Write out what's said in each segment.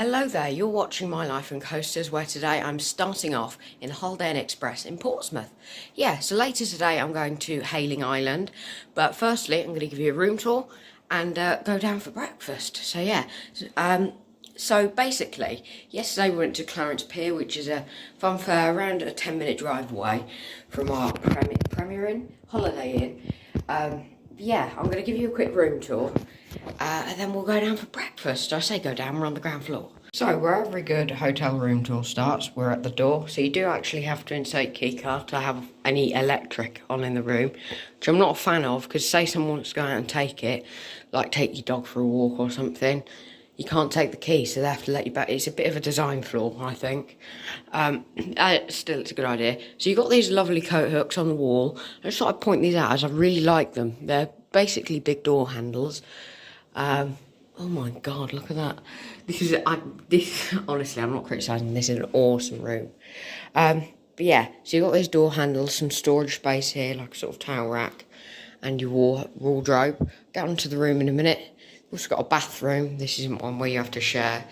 Hello there, you're watching My Life and Coasters, where today I'm starting off in the Holiday Inn Express in Portsmouth. Yeah, so later today I'm going to Hayling Island, but firstly I'm going to give you a room tour and go down for breakfast. So yeah, so basically yesterday we went to Clarence Pier, which is a fun fair around a 10-minute drive away from our Premier Inn, Holiday Inn. Yeah, I'm going to give you a quick room tour. And then we'll go down for breakfast. I say go down, we're on the ground floor. So, where every good hotel room tour starts, we're at the door. So you do actually have to insert key card to have any electric on in the room, which I'm not a fan of, because say someone wants to go out and take it, like take your dog for a walk or something, you can't take the key, so they have to let you back. It's a bit of a design flaw, I think. Still, it's a good idea. So you've got these lovely coat hooks on the wall. I just thought I'd point these out as I really like them. They're basically big door handles. Oh my god, look at that. This honestly, I'm not criticising, this is an awesome room. But yeah, so you've got these door handles, some storage space here, like a sort of towel rack, and your wardrobe. Get onto the room in a minute. You've also got a bathroom. This isn't one where you have to share.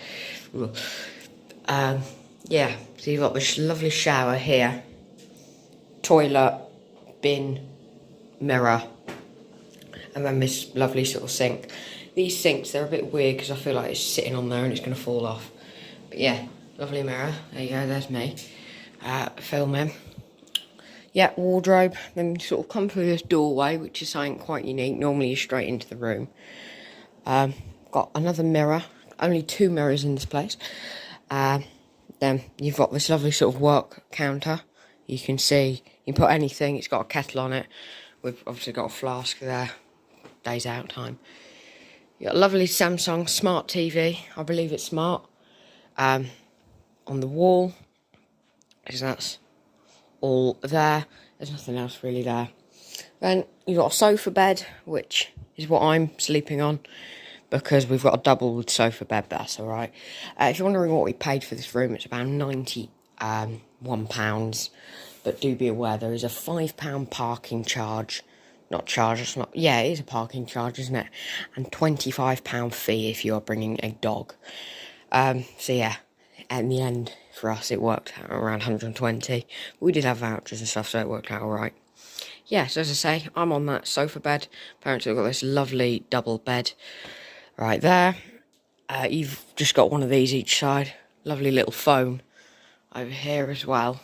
Yeah, so you've got this lovely shower here, toilet, bin, mirror, and then this lovely sort of sink. These sinks, they're a bit weird because I feel like it's sitting on there and it's going to fall off. But yeah, lovely mirror. There you go, there's me. Filming. Yeah, wardrobe. Then you sort of come through this doorway, which is something quite unique. Normally you're straight into the room. Got another mirror. Only 2 mirrors in this place. Then you've got this lovely sort of work counter. You can see, you can put anything. It's got a kettle on it. We've obviously got a flask there. Days out time. You've got a lovely Samsung smart TV. I believe it's smart. On the wall. Because that's all there. There's nothing else really there. Then you've got a sofa bed, which is what I'm sleeping on, because we've got a double sofa bed, but that's alright. If you're wondering what we paid for this room, it's about £91. But do be aware there is a £5 parking charge. Not charge, it's not, yeah, it is a parking charge, isn't it? And £25 fee if you're bringing a dog. So yeah, in the end, for us, it worked out around 120. We did have vouchers and stuff, so it worked out alright. Yeah, so as I say, I'm on that sofa bed. Apparently, I've got this lovely double bed right there. You've just got one of these each side. Lovely little phone over here as well.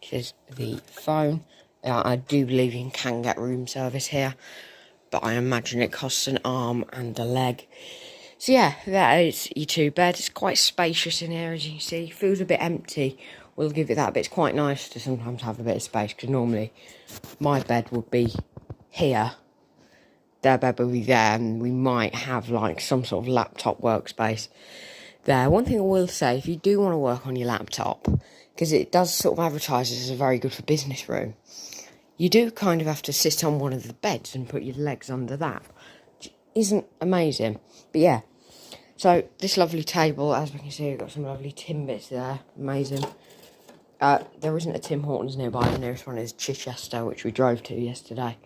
Is the phone. I do believe you can get room service here, but I imagine it costs an arm and a leg. So yeah, that is your 2 beds. It's quite spacious in here, as you can see. It feels a bit empty. We'll give it that, but it's quite nice to sometimes have a bit of space, because normally my bed would be here, their bed would be there, and we might have like some sort of laptop workspace there. One thing I will say, if you do want to work on your laptop, because it does sort of advertise as a very good for business room, you do kind of have to sit on one of the beds and put your legs under that, which isn't amazing. But yeah, so this lovely table, as we can see, we've got some lovely tin bits there, amazing. There isn't a Tim Hortons nearby. The nearest one is Chichester, which we drove to yesterday.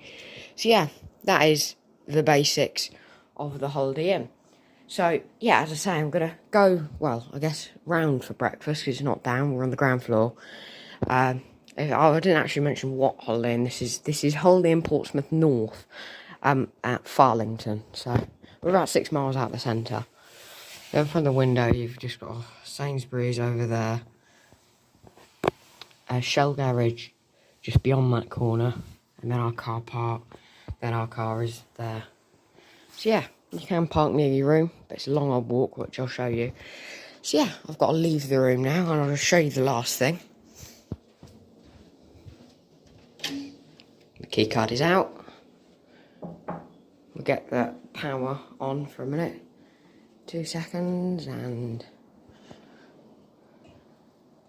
So yeah, that is the basics of the Holiday Inn. So, yeah, as I say, I'm going to go, well, I guess, round for breakfast, because it's not down, we're on the ground floor. I didn't actually mention what Holiday Inn this is. This is Holiday Inn Portsmouth North, at Farlington. So, we're about 6 miles out of the centre. Then from the window, you've just got a Sainsbury's over there. A Shell garage just beyond that corner. And then our car park. Then our car is there. So, yeah. You can park near your room, but it's a long old walk, which I'll show you. So yeah, I've got to leave the room now, and I'll just show you the last thing. The key card is out. We'll get the power on for a minute. 2 seconds, and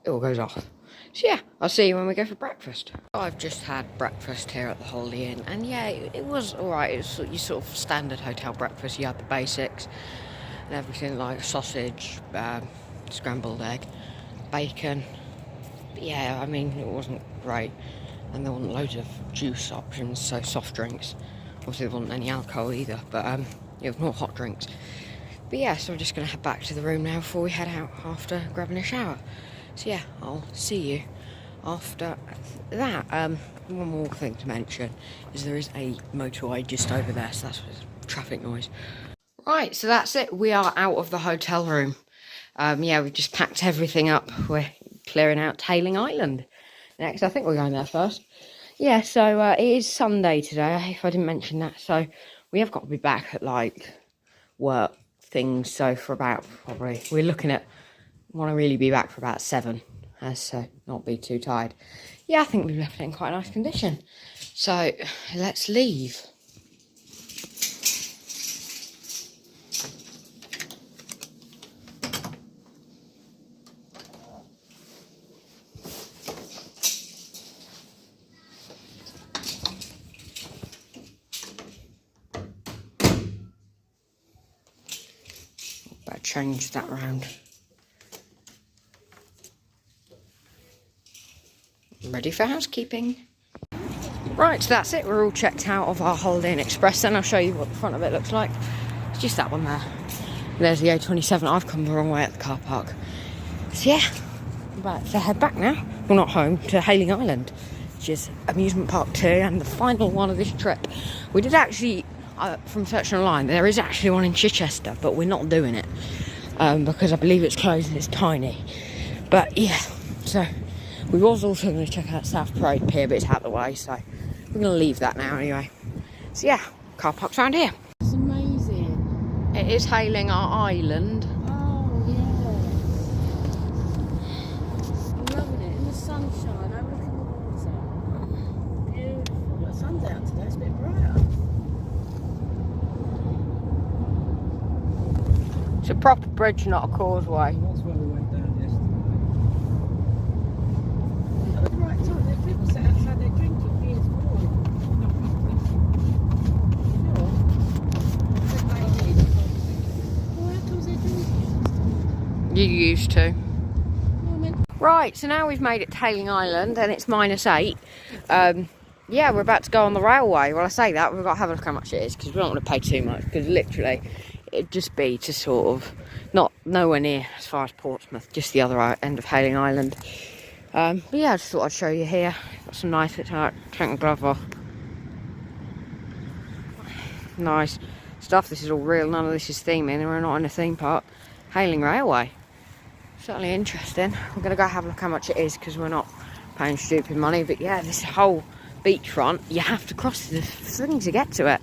it all goes off. So yeah, I'll see you when we go for breakfast. I've just had breakfast here at the Holiday Inn, and yeah, it was alright. It was your sort of standard hotel breakfast. You had the basics and everything, like sausage, scrambled egg, bacon. But yeah, I mean, it wasn't great. And there wasn't loads of juice options, so soft drinks. Obviously there wasn't any alcohol either, but it was more hot drinks. But yeah, so we're just going to head back to the room now before we head out after grabbing a shower. So yeah, I'll see you after that. One more thing to mention is there is a motorway just over there, so that's traffic noise. Right, so that's it. We are out of the hotel room. Yeah, we've just packed everything up. We're clearing out Hayling Island next. I think we're going there first. Yeah, so it is Sunday today, if I didn't mention that. So we have got to be back at, like, work things. So for about, probably, we're looking at, want to really be back for about 7, as to not be too tired. Yeah, I think we've left it in quite a nice condition. So let's leave. Better change that round. Ready for housekeeping. Right, so that's it. We're all checked out of our Holiday Inn Express, and I'll show you what the front of it looks like. It's just that one there. There's the A27. I've come the wrong way at the car park. So yeah, I'm about to head back now. Well, not home, to Hayling Island, which is amusement park 2 and the final one of this trip. We did actually, from searching online, there is actually one in Chichester, but we're not doing it because I believe it's closed and it's tiny. But yeah, so we was also going to check out South Parade Pier, but it's out of the way, so we're going to leave that now anyway. So yeah, car park's around here. It's amazing. It is Hayling our island. Oh, yeah. I'm loving it. In the sunshine, overlooking the water. Beautiful. The sun's out today, it's a bit brighter. It's a proper bridge, not a causeway. That's where we went down yesterday. At the right time, there are people sat outside, they're drinking beers more. Well, how comes they're drinking? You used to. No, I meant... Right, so now we've made it to Hayling Island and it's -8. Yeah, we're about to go on the railway. Well, I say that, we've got to have a look how much it is because we don't want to pay too much, because literally it'd just be to sort of, nowhere near as far as Portsmouth, just the other end of Hayling Island. But yeah, I just thought I'd show you here. Got some nice bits, take my glove off. Nice stuff. This is all real, none of this is theming. We're not in a theme park. Hayling Railway. Certainly interesting. We're going to go have a look how much it is because we're not paying stupid money. But yeah, this whole beachfront, you have to cross the thing to get to it.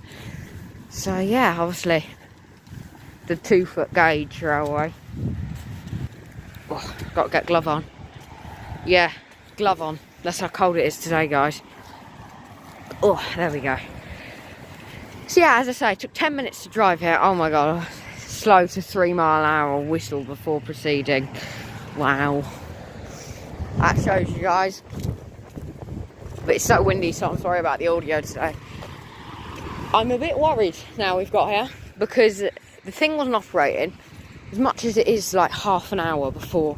So yeah, obviously the 2-foot gauge railway. Oh, got to get glove on. Yeah, glove on. That's how cold it is today, guys. Oh, there we go. So yeah, as I say, it took 10 minutes to drive here. Oh my god, slow to 3-mile-an-hour whistle before proceeding. Wow. That shows you guys. But it's so windy, so I'm sorry about the audio today. I'm a bit worried now we've got here, because the thing wasn't operating. As much as it is like half an hour before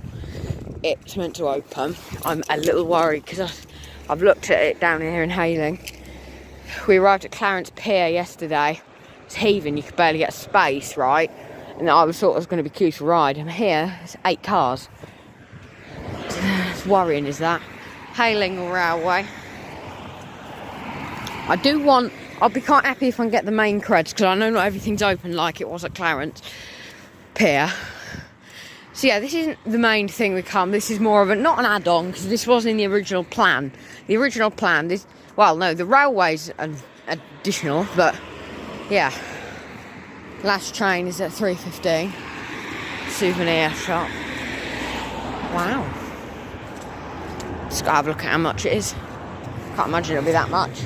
it's meant to open, I'm a little worried because I've looked at it down here in Hayling. We arrived at Clarence Pier yesterday. It's heaving, you could barely get space, right? And I was thought it was going to be queued for ride. And here, it's 8 cars. It's worrying, is that? Hayling Railway. I'll be quite happy if I can get the main creds, because I know not everything's open like it was at Clarence Pier. So yeah, this isn't the main thing we come. This is more of not an add-on, because this was in the original plan. The original plan, the railway's additional, but yeah. Last train is at 3:15. Souvenir shop. Wow. Just gotta have a look at how much it is. Can't imagine it'll be that much.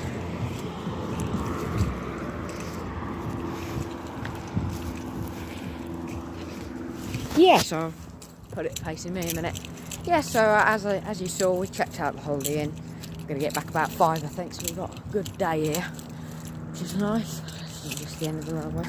Yeah, so I'll put it facing me a minute. Yeah, so as you saw, we checked out the Holiday Inn. We're going to get back about 5, I think, so we've got a good day here, which is nice. This is just the end of the railway.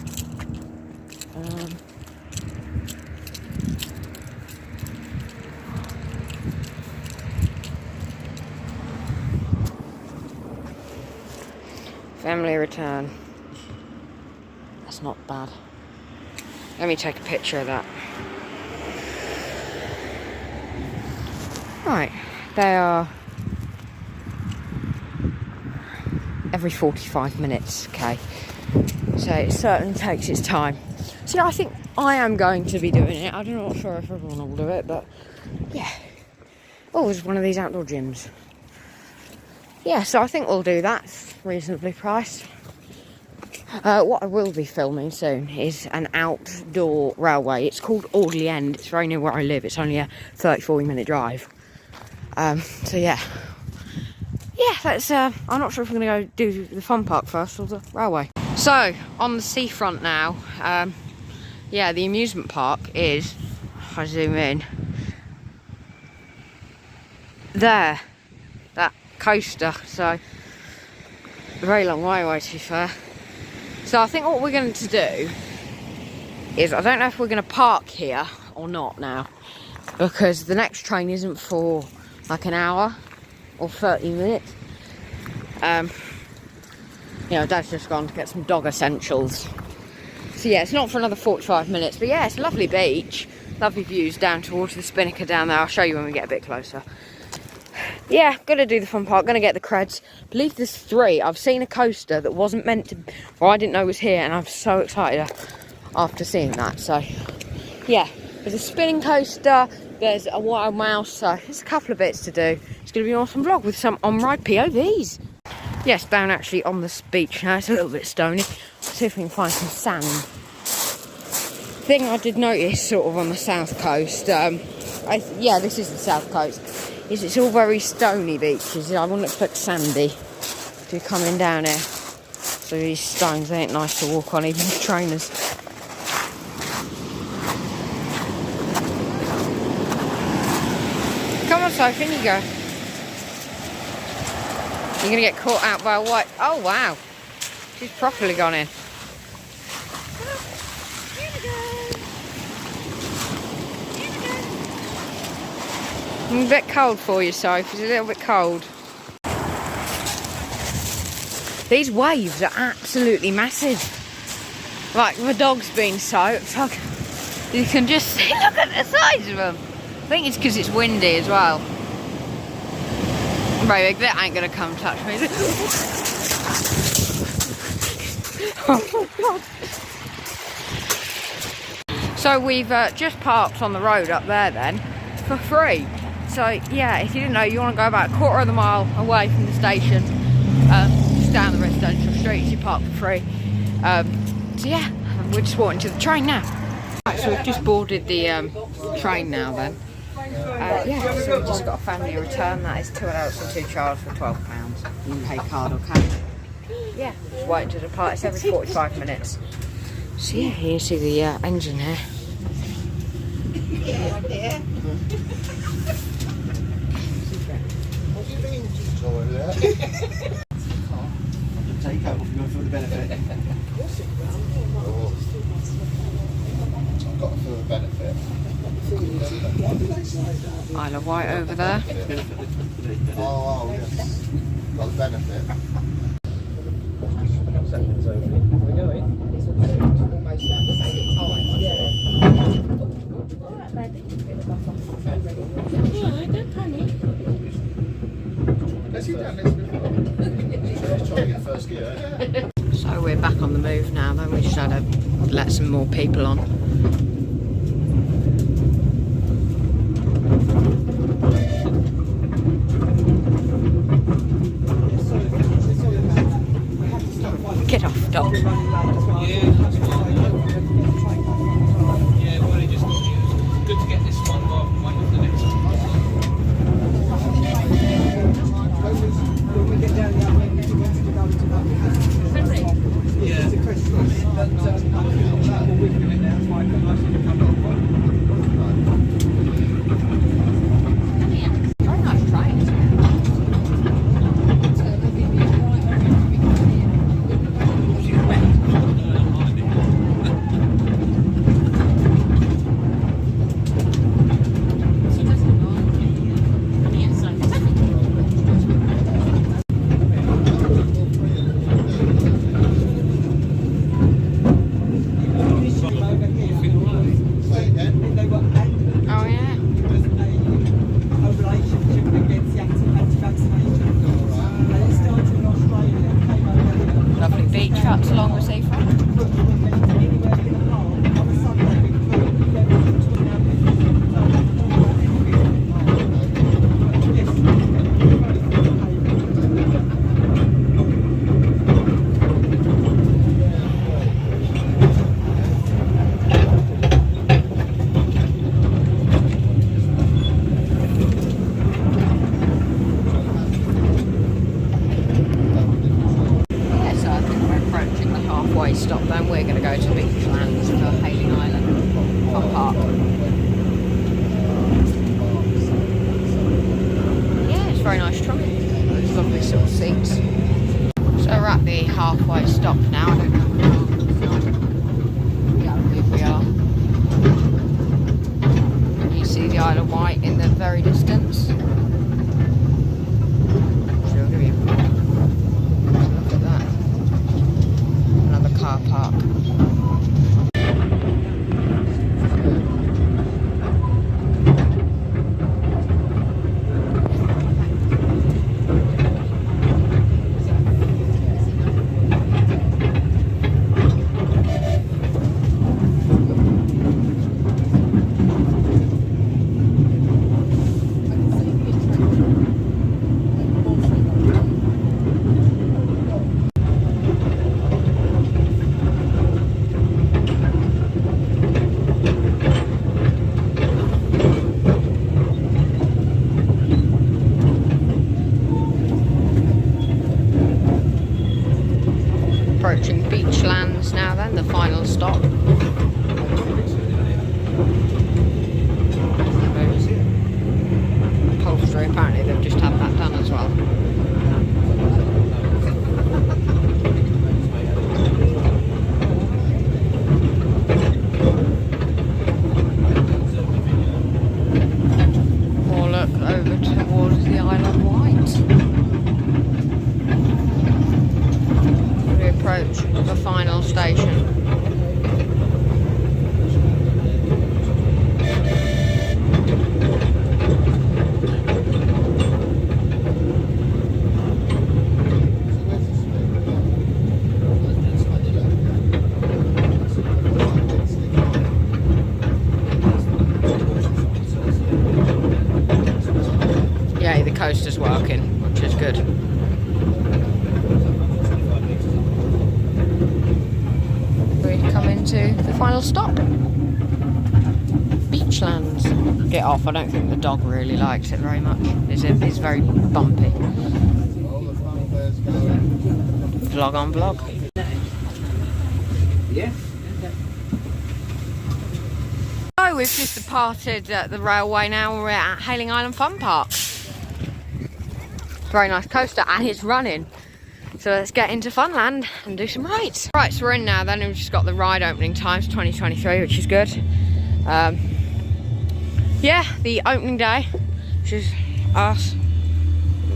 Family return. That's not bad. Let me take a picture of that. Right, they are every 45 minutes, okay? So it certainly takes its time. So yeah, I think I am going to be doing it. I'm not sure if everyone will do it, but yeah. Oh, there's one of these outdoor gyms. Yeah, so I think we'll do that. It's reasonably priced. What I will be filming soon is an outdoor railway. It's called Audley End. It's very near where I live. It's only a 30-40 minute drive. So yeah. Yeah, let's, I'm not sure if we're going to go do the fun park first or the railway. So, on the seafront now, yeah, the amusement park is, if I zoom in, there, that coaster, so, a very long way away to be fair. So I think what we're going to do is, I don't know if we're going to park here or not now, because the next train isn't for like an hour or 30 minutes. You know, Dad's just gone to get some dog essentials. So yeah, it's not for another 45 minutes, but yeah, it's a lovely beach. Lovely views down towards the Spinnaker down there. I'll show you when we get a bit closer. Yeah, gonna do the fun park, gonna get the creds. I believe there's 3. I've seen a coaster that wasn't meant to, or I didn't know was here, and I'm so excited after seeing that. So yeah, there's a spinning coaster, there's a wild mouse, so there's a couple of bits to do. It's gonna be an awesome vlog with some on-ride POVs. Yes, down actually on this beach now. It's a little bit stony. Let's see if we can find some sand. Thing I did notice sort of on the south coast, yeah, this is the south coast, is it's all very stony beaches. I wouldn't expect sandy to be coming down here. So these stones, they ain't nice to walk on, even with trainers. Come on, Sophie, in you go. You're going to get caught out by a white... Oh, wow. She's properly gone in. I'm a bit cold for you, Soph. It's a little bit cold. These waves are absolutely massive. Like, the dog's been soaked. You can just see, look at the size of them. I think it's because it's windy as well. Baby, that ain't gonna come touch me. Oh my god. So we've just parked on the road up there then, for free. So yeah, if you didn't know, you want to go about a quarter of the mile away from the station, just down the residential streets, you park for free. So yeah, we're just walking to the train now. Right, so we've just boarded the train now then. Yeah, so we've just got a family return. That is 2 adults and 2 children for £12. You can pay card or cash. Yeah, just waiting to depart. It's every 45 minutes. So yeah, you can see the engine here. Yeah. What do you mean to toilet? Take over if you're going for the benefit. Of course it will. I've got it for the benefit. Isle of Wight over there. Oh, yes. Got the benefit. Seconds over. We're going. Yeah, don't panic. Let's sit down next to me. Just trying to get first gear. So we're back on the move now then. We just had to let some more people on. Get off, dog. Yeah, well, just good to get this one rather than waiting for the next one. very distance. She'll give you look at that. Another car park. Approaching Beachlands now then, the final stop. Upholstery, apparently they've just had that done as well. More look over towards the Isle of Wight. Approach the final station. Yeah, the coaster's working, which is good. To the final stop, Beachlands. Get off. I don't think the dog really likes it very much. It's very bumpy. Vlog on vlog. Yeah. So we've just departed the railway now. We're at Hayling Island Fun Park. Very nice coaster and it's running. So let's get into Funland and do some rides. Right, so we're in now then, and we've just got the ride opening times 2023, which is good. Yeah, the opening day, which is us,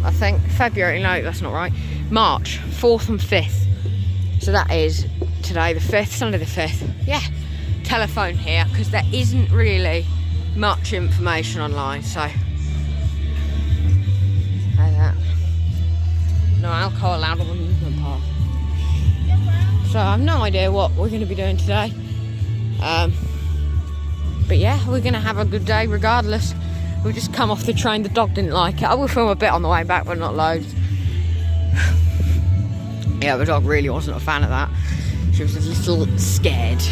I think, February, no, that's not right, March 4th and 5th. So that is today the 5th, Sunday the 5th. Yeah, telephone here, because there isn't really much information online, so. Like that. No alcohol allowed on the amusement park. So I have no idea what we're going to be doing today. But yeah, we're going to have a good day regardless. We've just come off the train. The dog didn't like it. I will film a bit on the way back, but not loads. Yeah, the dog really wasn't a fan of that. She was a little scared.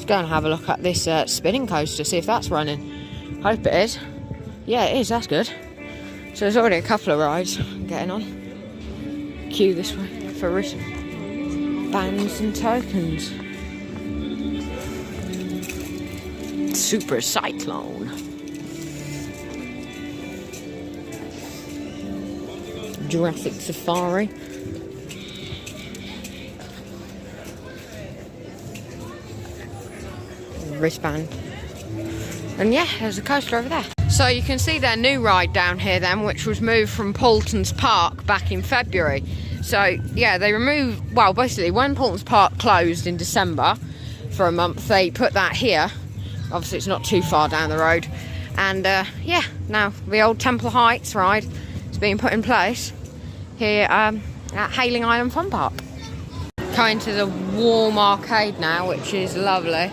Go and have a look at this spinning coaster, see if that's running. Hope it is. Yeah, it is, that's good. So there's already a couple of rides getting on. Queue this way for wristbands and tokens. Super Cyclone. Jurassic Safari. Wristband. And yeah, there's a coaster over there. So you can see their new ride down here then, which was moved from Paulton's Park back in February. So yeah, they removed, well basically when Paulton's Park closed in December for a month, they put that here. Obviously it's not too far down the road. And yeah, now the old Temple Heights ride is being put in place here at Hayling Island Fun Park. Coming to the warm arcade now, which is lovely.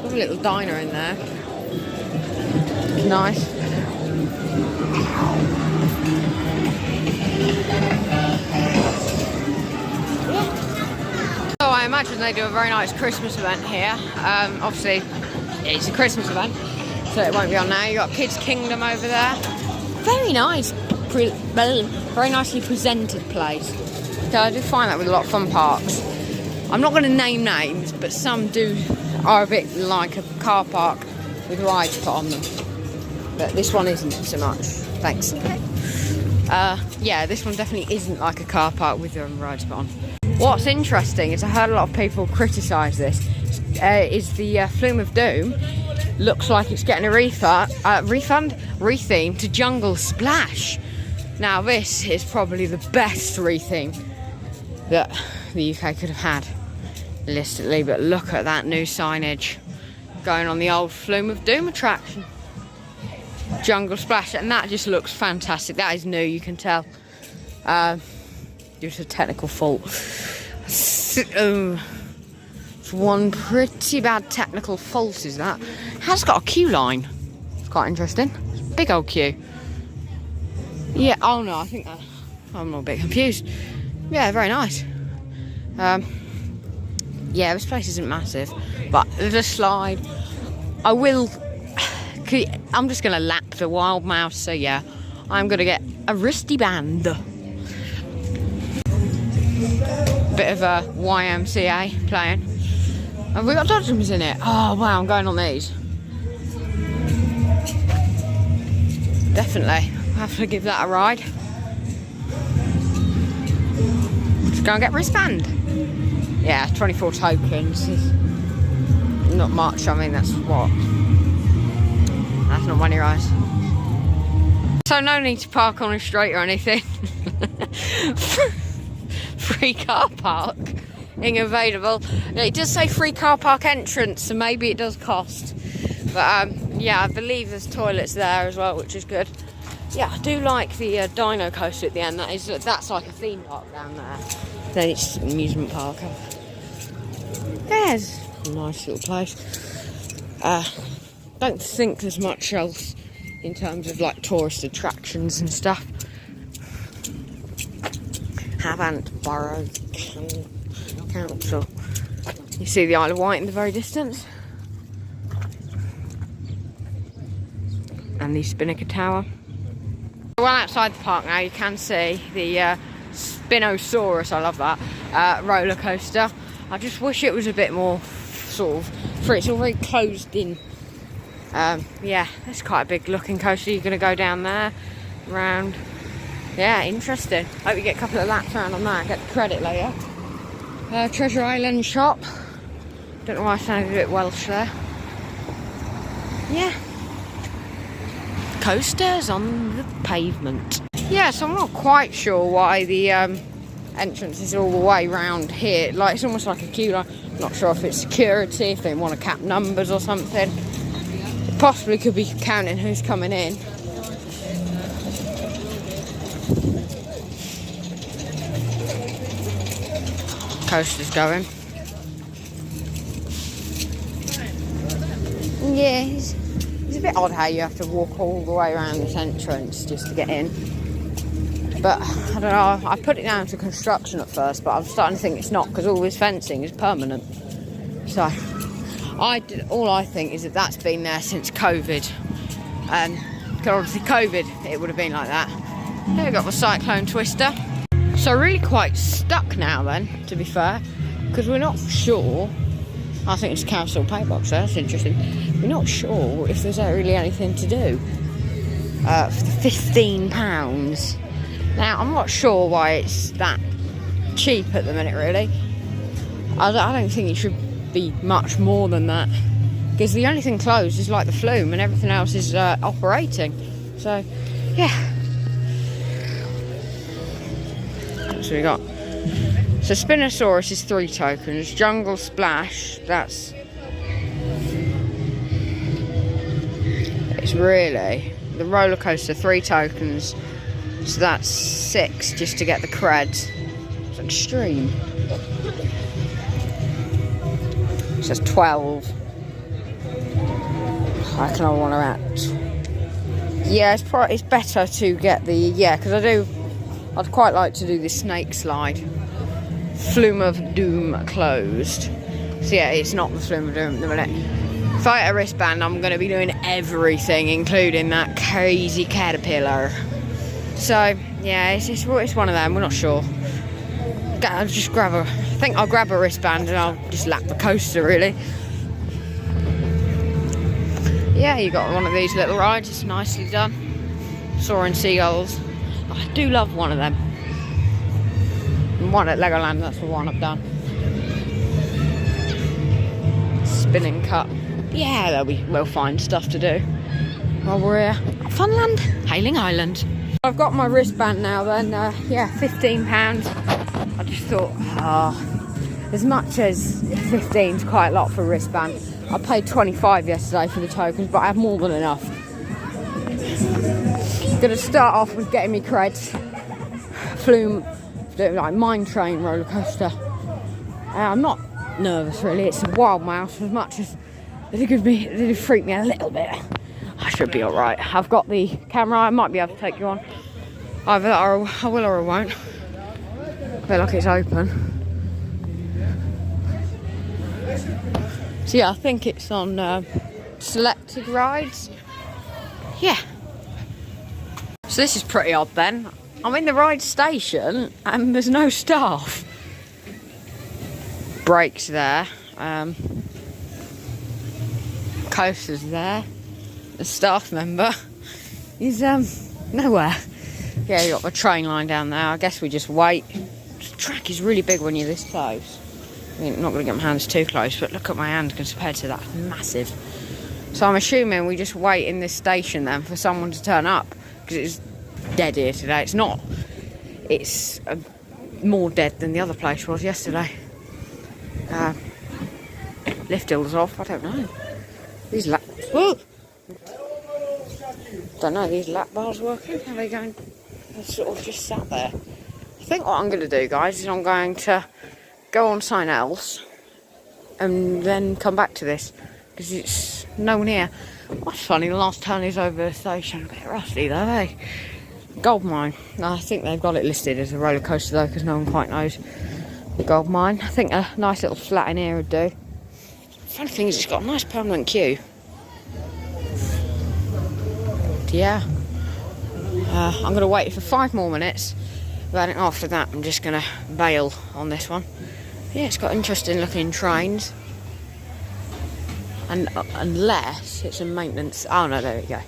A little diner in there. Nice. So I imagine they do a very nice Christmas event here. Obviously, it's a Christmas event, so it won't be on now. You've got Kids Kingdom over there. Very nice. Very nicely presented place. So I do find that with a lot of fun parks. I'm not going to name names, but some are a bit like a car park with rides put on them. But this one isn't so much. Thanks. Yeah, this one definitely isn't like a car park with rides put on. What's interesting is I heard a lot of people criticise this. Is the Flume of Doom looks like it's getting a retheme to Jungle Splash. Now this is probably the best retheme that the UK could have had realistically, but look at that new signage going on the old Flume of Doom attraction. Jungle Splash, and that just looks fantastic. That is new, you can tell. Due to a technical fault. It's one pretty bad technical fault, is that. It has got a queue line. It's quite interesting. It's a big old queue. Yeah, oh no, I think I'm a bit confused. Yeah, very nice. Yeah, this place isn't massive, but the slide, I'm just going to lap the Wild Mouse, so yeah, I'm going to get a wristband. Bit of a YMCA playing. Have we got dodgems in it? Oh wow, I'm going on these. Definitely, I'll have to give that a ride. Just go and get wristband. Yeah, 24 tokens. Not much, I mean that's what? That's not money rise. So no need to park on a straight or anything. Free car parking available. It does say free car park entrance, so maybe it does cost. But yeah, I believe there's toilets there as well, which is good. Yeah, I do like the dino coaster at the end. That's like a theme park down there. Then it's an amusement park. Yeah, it's a nice little place. Don't think there's much else in terms of like tourist attractions and stuff. Havant Borough Council. You see the Isle of Wight in the very distance. And the Spinnaker Tower. Well, outside the park now you can see the Spinosaurus, I love that, roller coaster. I just wish it was a bit more sort of free. It's all very closed in. Yeah, that's quite a big looking coaster. You're going to go down there, round. Yeah, interesting. Hope you get a couple of laps around on that, get the credit later. Treasure Island shop. Don't know why I sounded a bit Welsh there. Yeah. Coasters on the pavement. Yeah, so I'm not quite sure why the entrance is all the way round here. Like, it's almost like a queue line. Not sure if it's security, if they want to cap numbers or something. It possibly could be counting who's coming in. Coaster's going. Yeah, it's a bit odd how you have to walk all the way around this entrance just to get in. But I don't know, I put it down to construction at first, but I'm starting to think it's not, because all this fencing is permanent. So all I think is that that's been there since COVID. Because obviously COVID, it would have been like that. Here we've got the Cyclone Twister. So really quite stuck now then, to be fair, because we're not sure. I think it's a council pay box, so that's interesting. We're not sure if there's really anything to do for the £15. Now, I'm not sure why it's that cheap at the minute, really. I don't think it should be much more than that, because the only thing closed is like the Flume and everything else is operating. So, yeah. So we got, so Spinosaurus is 3 tokens, Jungle Splash, it's really, the roller coaster 3 tokens, so that's 6 just to get the creds. It's extreme. So it's 12. I reckon I want to act. Yeah, it's better to get the, yeah, because I'd quite like to do the snake slide. Flume of Doom closed. So yeah, it's not the Flume of Doom at the minute. If I get a wristband, I'm going to be doing everything, including that crazy caterpillar. So yeah, it's one of them. We're not sure. I think I'll grab a wristband and I'll just lap the coaster, really. Yeah, you got one of these little rides. It's nicely done. Soaring seagulls. I do love one of them. one at Legoland, that's the one I've done. Spinning cup. Yeah, we'll find stuff to do while we're here. Funland, Hayling Island. I've got my wristband now then, yeah, £15. I just thought, as much as 15's quite a lot for a wristband. I paid 25 yesterday for the tokens, but I have more than enough. Gonna start off with getting me creds. Flume, like mine train roller coaster. I'm not nervous really, it's a wild mouse as much as it did freak me a little bit. I should be alright. I've got the camera, I might be able to take you on. Either that or I will or I won't. I feel like it's open. So yeah, I think it's on selected rides. Yeah. So this is pretty odd then. I'm in the ride station and there's no staff. Brakes there. Coaster's there. The staff member is nowhere. Yeah, you got the train line down there. I guess we just wait. The track is really big when you're this close. I mean, I'm not going to get my hands too close, but look at my hand compared to that. It's massive. So I'm assuming we just wait in this station then for someone to turn up, because it's dead here today. It's not. It's more dead than the other place was yesterday. Lift hills off. I don't know. These lap. Whoa! Don't know. These lap bars working? Are they going? They're sort of just sat there. I think what I'm going to do, guys, is I'm going to go on something else and then come back to this, because it's no one here. What's funny, the last turn is over the station. A bit rusty though, eh? Gold mine. No, I think they've got it listed as a roller coaster though, because no one quite knows. Gold mine. I think a nice little flat in here would do. Funny thing is, it's got a nice permanent queue. Yeah. I'm going to wait for 5 more minutes. Then after that, I'm just going to bail on this one. Yeah, it's got interesting looking trains. And unless it's in maintenance. Oh no, there we go.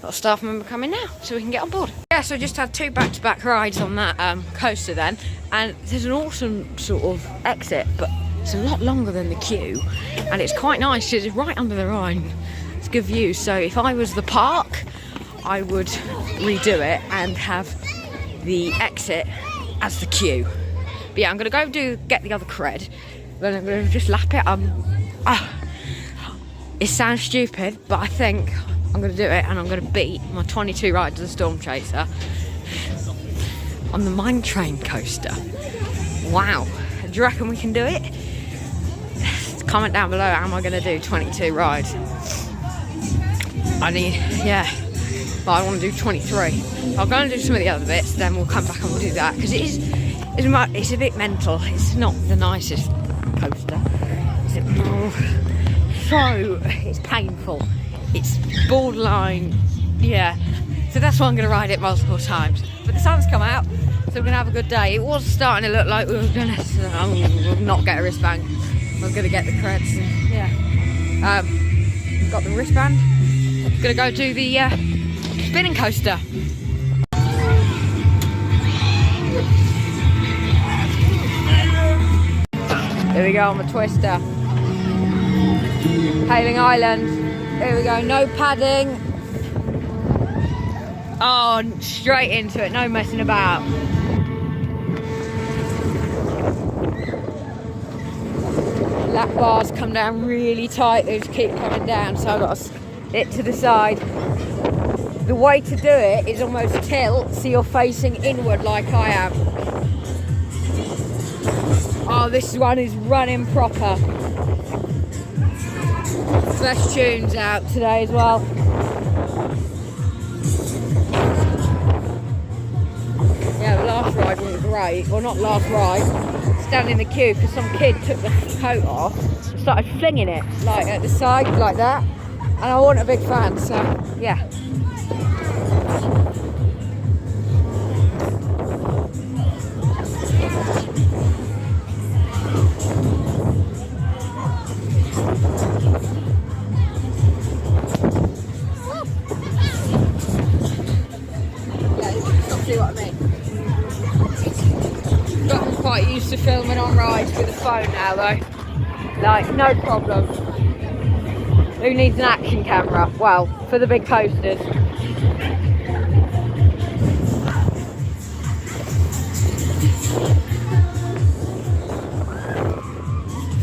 Got a staff member coming now, so we can get on board. Yeah, so I just had 2 back-to-back rides on that coaster then. And there's an awesome sort of exit, but it's a lot longer than the queue. And it's quite nice, because it's right under the ride. It's a good view. So if I was the park, I would redo it and have the exit as the queue. But yeah, I'm going to go get the other cred. Then I'm going to just lap it. It sounds stupid, but I think I'm going to do it, and I'm going to beat my 22 rides of the Storm Chaser on the mine train coaster. Wow. Do you reckon we can do it? Comment down below, how am I going to do 22 rides? Yeah. But I want to do 23. I'll go and do some of the other bits, then we'll come back and we'll do that, because it's a bit mental. It's not the nicest coaster. It's painful. It's borderline, yeah. So that's why I'm going to ride it multiple times. But the sun's come out, so we're going to have a good day. It was starting to look like we were going to not get a wristband. We're going to get the creds. And, yeah. Got the wristband. Going to go do the spinning coaster. Here we go on the twister. Hayling Island. Here we go, no padding. Oh, straight into it, no messing about. Lap bars come down really tight, they just keep coming down, so I've got it to the side. The way to do it is almost tilt, so you're facing inward like I am. Oh, this one is running proper. Fresh tunes out today as well. Yeah, the last ride wasn't great. Well, not last ride. Standing in the queue because some kid took the coat off and started flinging it like at the side like that. And I wasn't a big fan, so yeah. quite used to filming on rides with a phone now though. Like, no problem. Who needs an action camera? Well, for the big coasters. I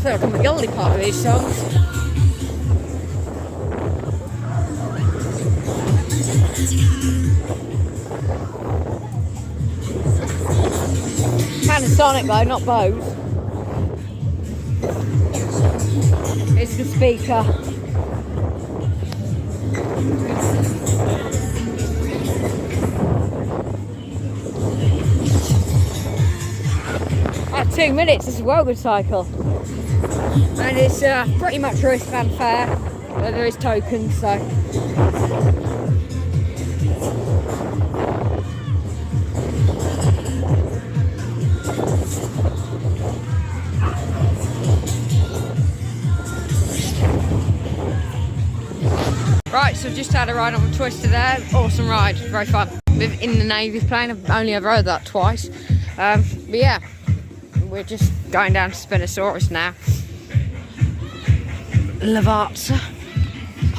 feel like I'm the guilty part of these songs. Panasonic though, not Bose. It's the speaker. At 2 minutes, it's a well good cycle. And it's pretty much wristband fare. There is tokens, so. Right, so I've just had a ride on the Twister there. Awesome ride, very fun. In the Navy plane, I've only ever heard that twice. But yeah, we're just going down to Spinosaurus now. Lavazza.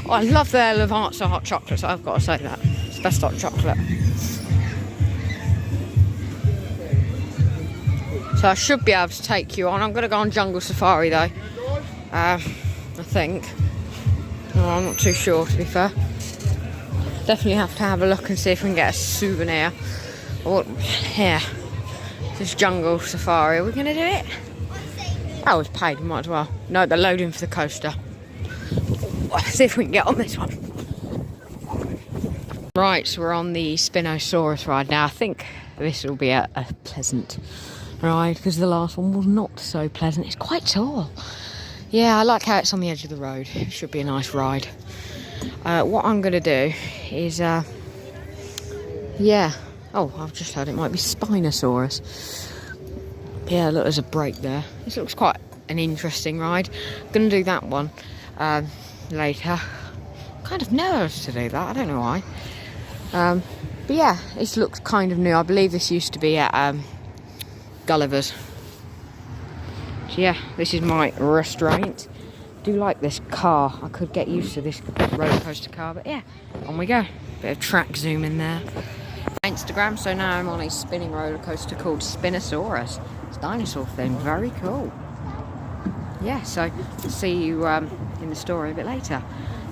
Oh, I love their Lavazza hot chocolate, so I've got to say that. It's the best hot chocolate. So I should be able to take you on. I'm going to go on Jungle Safari though. I think. Oh, I'm not too sure, to be fair. Definitely have to have a look and see if we can get a souvenir. Oh, yeah. This Jungle Safari. Are we going to do it? Oh, it's paid. We might as well. No, they're loading for the coaster. Let's see if we can get on this one. Right, so we're on the Spinosaurus ride now. I think this will be a pleasant ride because the last one was not so pleasant. It's quite tall. Yeah, I like how it's on the edge of the road. It should be a nice ride. What I'm going to do is, yeah. Oh, I've just heard it might be Spinosaurus. Yeah, look, there's a break there. This looks quite an interesting ride. I'm going to do that one later. I'm kind of nervous to do that. I don't know why. But yeah, this looks kind of new. I believe this used to be at Gulliver's. So yeah, this is my restraint. I do like this car. I could get used to this roller coaster car, but yeah, on we go. Bit of track zoom in there. Instagram, so now I'm on a spinning roller coaster called Spinosaurus. It's dinosaur thing, very cool. Yeah, so I'll see you in the story a bit later.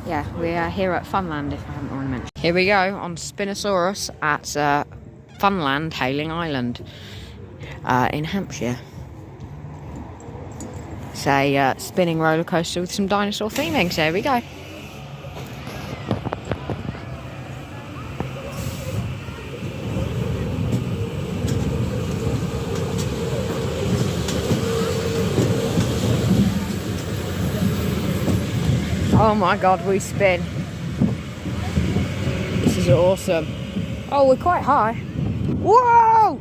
Yeah, we are here at Funland, if I haven't already mentioned. Here we go on Spinosaurus at Funland, Hayling Island in Hampshire. It's a spinning roller coaster with some dinosaur theming, so here we go. Oh my god, we spin. This is awesome. Oh, we're quite high. Whoa!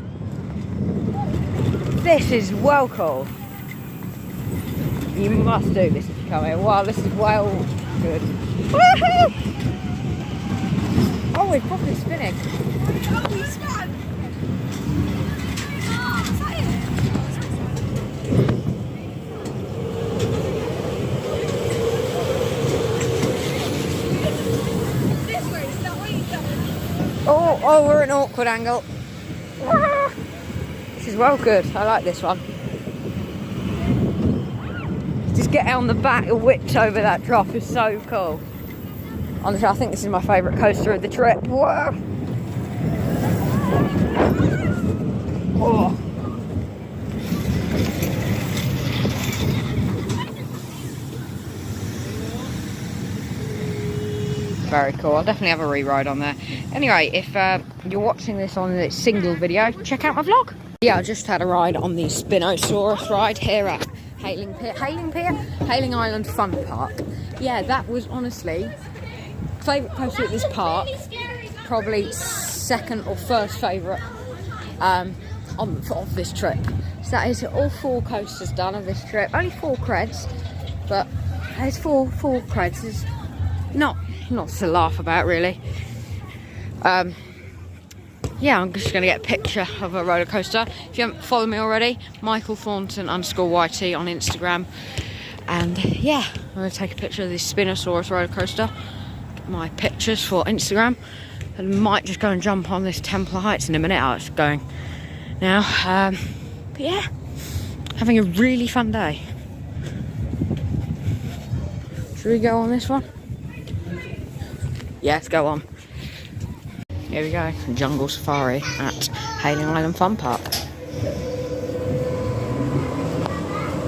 This is well cool. You must do this if you come here. Wow, this is well good. Woohoo! Oh, we're probably spinning. Oh, we're at an awkward angle. This is well good. I like this one. Just getting on the back, whipped over that drop is so cool. Honestly, I think this is my favourite coaster of the trip. Whoa! Oh. Very cool. I'll definitely have a re-ride on there. Anyway, if you're watching this on a single video, check out my vlog. Yeah, I just had a ride on the Spinosaurus ride here at Hayling Island Fun Park. Yeah, that was honestly favourite coaster at this park. Probably second or first favourite of this trip. So that is all 4 coasters done of this trip. Only 4 creds, but there's four creds. It's not to laugh about really. yeah, I'm just going to get a picture of a roller coaster. If you haven't followed me already, Michael Thornton _YT on Instagram. And yeah, I'm going to take a picture of this Spinosaurus roller coaster. Get my pictures for Instagram. And might just go and jump on this Templar Heights in a minute. It's going now. But yeah, having a really fun day. Should we go on this one? Yeah, let's go on. Here we go, Jungle Safari at Hayling Island Fun Park.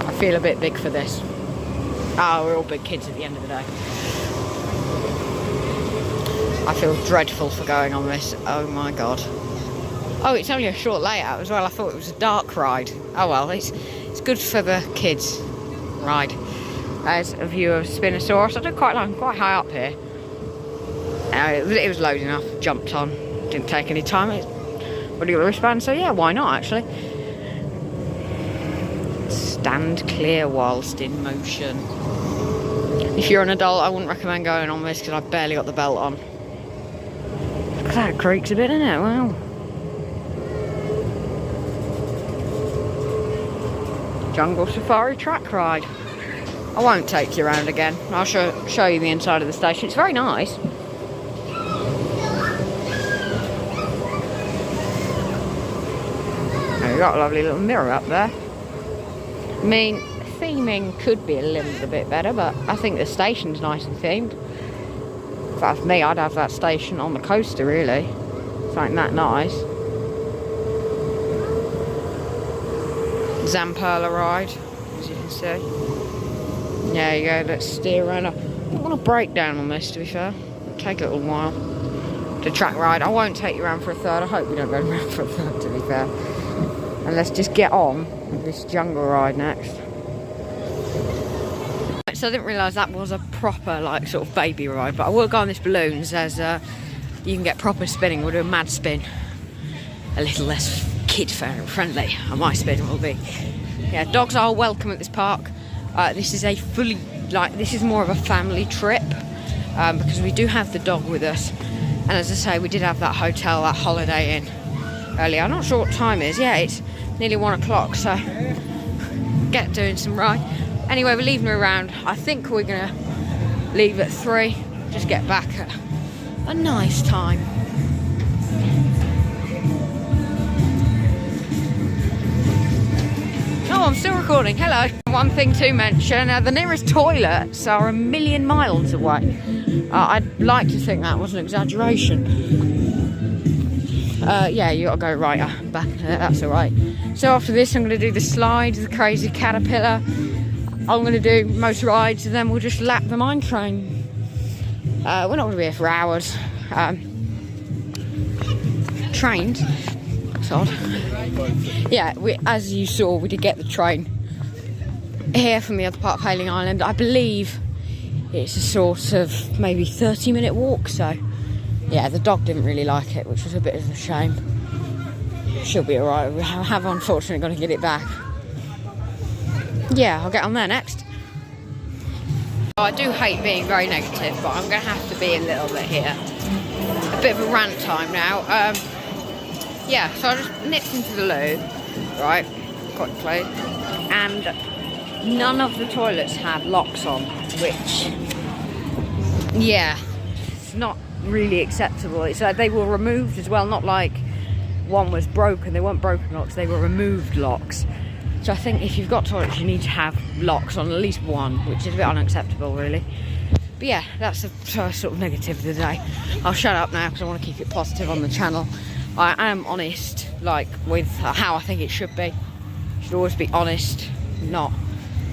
I feel a bit big for this. Oh, we're all big kids at the end of the day. I feel dreadful for going on this. Oh my god. Oh, it's only a short layout as well. I thought it was a dark ride. Oh well, it's good for the kids ride. There's a view of Spinosaurus. I don't quite like, I'm quite high up here. It was low enough. Jumped on. Didn't take any time. It's already got a wristband, so yeah, why not actually? Stand clear whilst in motion. If you're an adult, I wouldn't recommend going on this because I've barely got the belt on. Look at that, it creaks a bit, isn't it? Wow. Jungle Safari track ride. I won't take you around again. I'll show you the inside of the station. It's very nice. You've got a lovely little mirror up there. I mean, theming could be a little bit better, but I think the station's nice and themed. If that's me, I'd have that station on the coaster, really. Something that nice. Zamperla ride, as you can see. There you go, let's steer around. I don't want to break down on this, to be fair. It'll take a little while. The track ride, I won't take you around for a third. I hope we don't go around for a third, to be fair. And let's just get on with this jungle ride next. So I didn't realise that was a proper, like, sort of baby ride, but I will go on this balloons as you can get proper spinning. We'll do a mad spin. A little less kid friendly. My spin will be. Yeah, dogs are welcome at this park. This is a fully, like, this is more of a family trip because we do have the dog with us. And as I say, we did have that hotel, that Holiday Inn earlier. I'm not sure what time it is. Yeah, it's nearly 1 o'clock, so get doing some ride. Anyway, we're leaving her around. I think we're gonna leave at 3. Just get back at a nice time. Oh, I'm still recording. Hello. One thing to mention, the nearest toilets are 1,000,000 miles away. I'd like to think that was an exaggeration. Yeah, you gotta go right back there, that's alright. So after this, I'm gonna do the slides, the crazy caterpillar. I'm gonna do most rides, and then we'll just lap the mine train. We're not gonna be here for hours. Trained. That's odd. Yeah, as you saw, we did get the train here from the other part of Hayling Island. I believe it's a sort of maybe 30-minute walk, so yeah, the dog didn't really like it, which was a bit of a shame. She'll be alright. We have unfortunately got to get it back. Yeah, I'll get on there next. I do hate being very negative, but I'm going to have to be a little bit here. A bit of a rant time now. Yeah, so I just nipped into the loo, right, quite close, and none of the toilets had locks on, which, yeah, it's not really acceptable. It's like they were removed as well, not like one was broken. They weren't broken locks, they were removed locks. So I think if you've got toilets, you need to have locks on at least one, which is a bit unacceptable, really. But yeah, that's the sort of negative of the day. I'll shut up now because I want to keep it positive on the channel. I am honest, like, with how I think it should be. Should always be honest.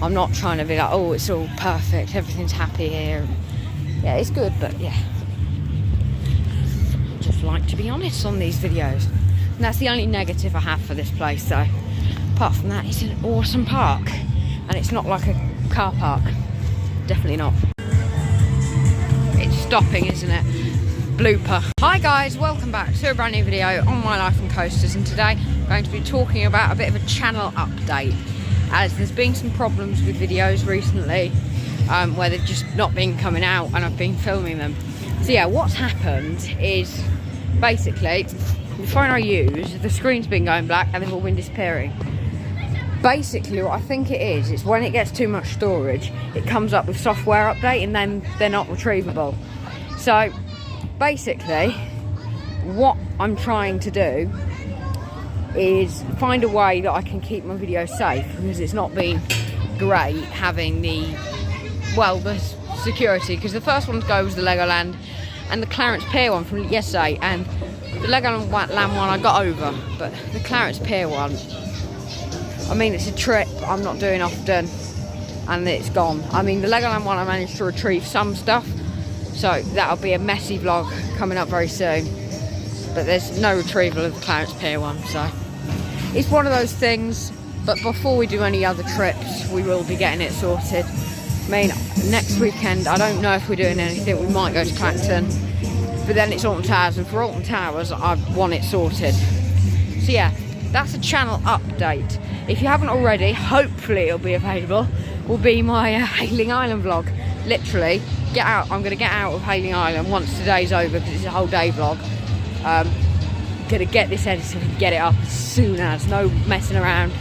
I'm not trying to be like, oh, it's all perfect, everything's happy here. Yeah, it's good, but yeah. I just like to be honest on these videos. And that's the only negative I have for this place, so. Apart from that, it's an awesome park. And it's not like a car park. Definitely not. It's stopping, isn't it? Blooper. Hi guys, welcome back to a brand new video on my life on coasters, and today I'm going to be talking about a bit of a channel update, as there's been some problems with videos recently where they've just not been coming out and I've been filming them. So yeah, what's happened is basically the phone I use, the screen's been going black and they've all been disappearing. Basically what I think it is when it gets too much storage, it comes up with software update and then they're not retrievable. So basically what I'm trying to do is find a way that I can keep my videos safe, because it's not been great having the security, because the first one to go was the Legoland and the Clarence Pier one from yesterday, and the Legoland one I got over, but the Clarence Pier one, I mean, it's a trip I'm not doing often and it's gone. I mean, the Legoland one I managed to retrieve some stuff, so that'll be a messy vlog coming up very soon, but there's no retrieval of the Clarence Pier one, so it's one of those things. But before we do any other trips, we will be getting it sorted. I mean, next weekend, I don't know if we're doing anything. We might go to Clacton, but then it's Alton Towers, and for Alton Towers, I want it sorted. So yeah, that's a channel update. If you haven't already, hopefully it'll be available, will be my Hayling Island vlog. Literally, I'm going to get out of Hayling Island once today's over, because it's a whole day vlog. Going to get this edited and get it up as soon as, no messing around.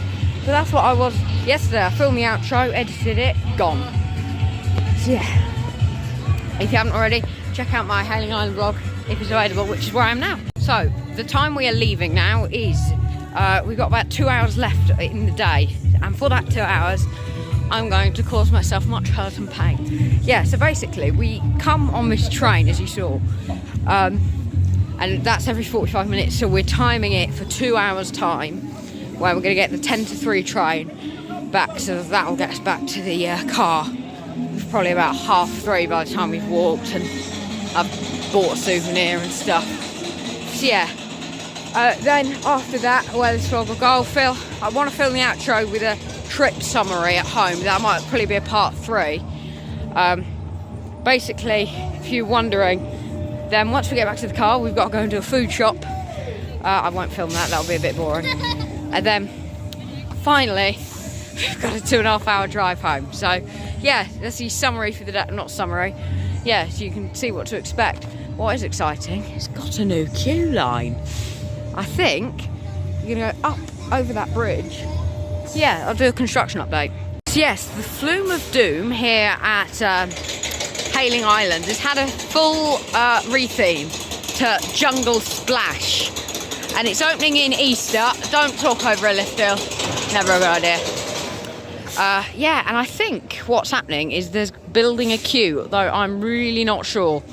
But that's what I was yesterday. I filmed the outro, edited it, gone. So yeah, if you haven't already, check out my Hayling Island vlog if it's available, which is where I am now. So the time we are leaving now is we've got about 2 hours left in the day, and for that 2 hours I'm going to cause myself much hurt and pain. Yeah, so basically we come on this train, as you saw, and that's every 45 minutes, so we're timing it for 2 hours time, where we're going to get the 10 to 3 train back, so that'll get us back to the car. It's probably about 3:30 by the time we've walked, and I've bought a souvenir and stuff. So yeah, then after that, where this vlog will go, I want to film the outro with a trip summary at home. That might probably be a part 3. Basically, if you're wondering, then once we get back to the car, we've got to go and do a food shop. I won't film that, that'll be a bit boring. And then finally, we've got a 2.5 hour drive home. So yeah, that's the summary for the day. Not summary, yeah, so you can see what to expect. What is exciting, it's got a new queue line. I think you're gonna go up over that bridge. So yeah, I'll do a construction update. So yes, the Flume of Doom here at Hayling Island has had a full retheme to Jungle Splash, and it's opening in Easter. Don't talk over a lift hill, never a good idea. Yeah, and I think what's happening is there's building a queue, though I'm really not sure,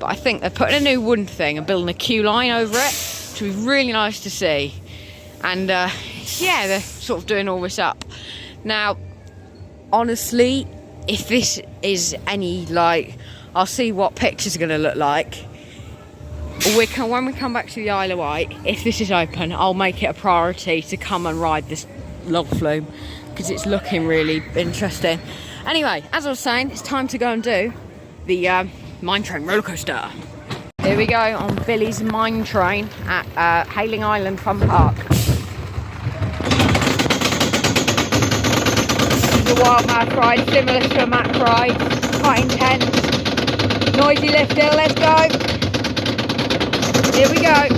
but I think they're putting a new wooden thing and building a queue line over it, which would be really nice to see. And yeah, they're sort of doing all this up now. Honestly, if this is any, like, I'll see what pictures are going to look like. When we come back to the Isle of Wight, if this is open, I'll make it a priority to come and ride this log flume, because it's looking really interesting. Anyway, as I was saying, it's time to go and do the mine train roller coaster. Here we go on Billy's mine train at Hayling Island Fun Park. A wild mad ride, similar to a Mac ride, quite intense. Noisy lift hill, let's go. Here we go.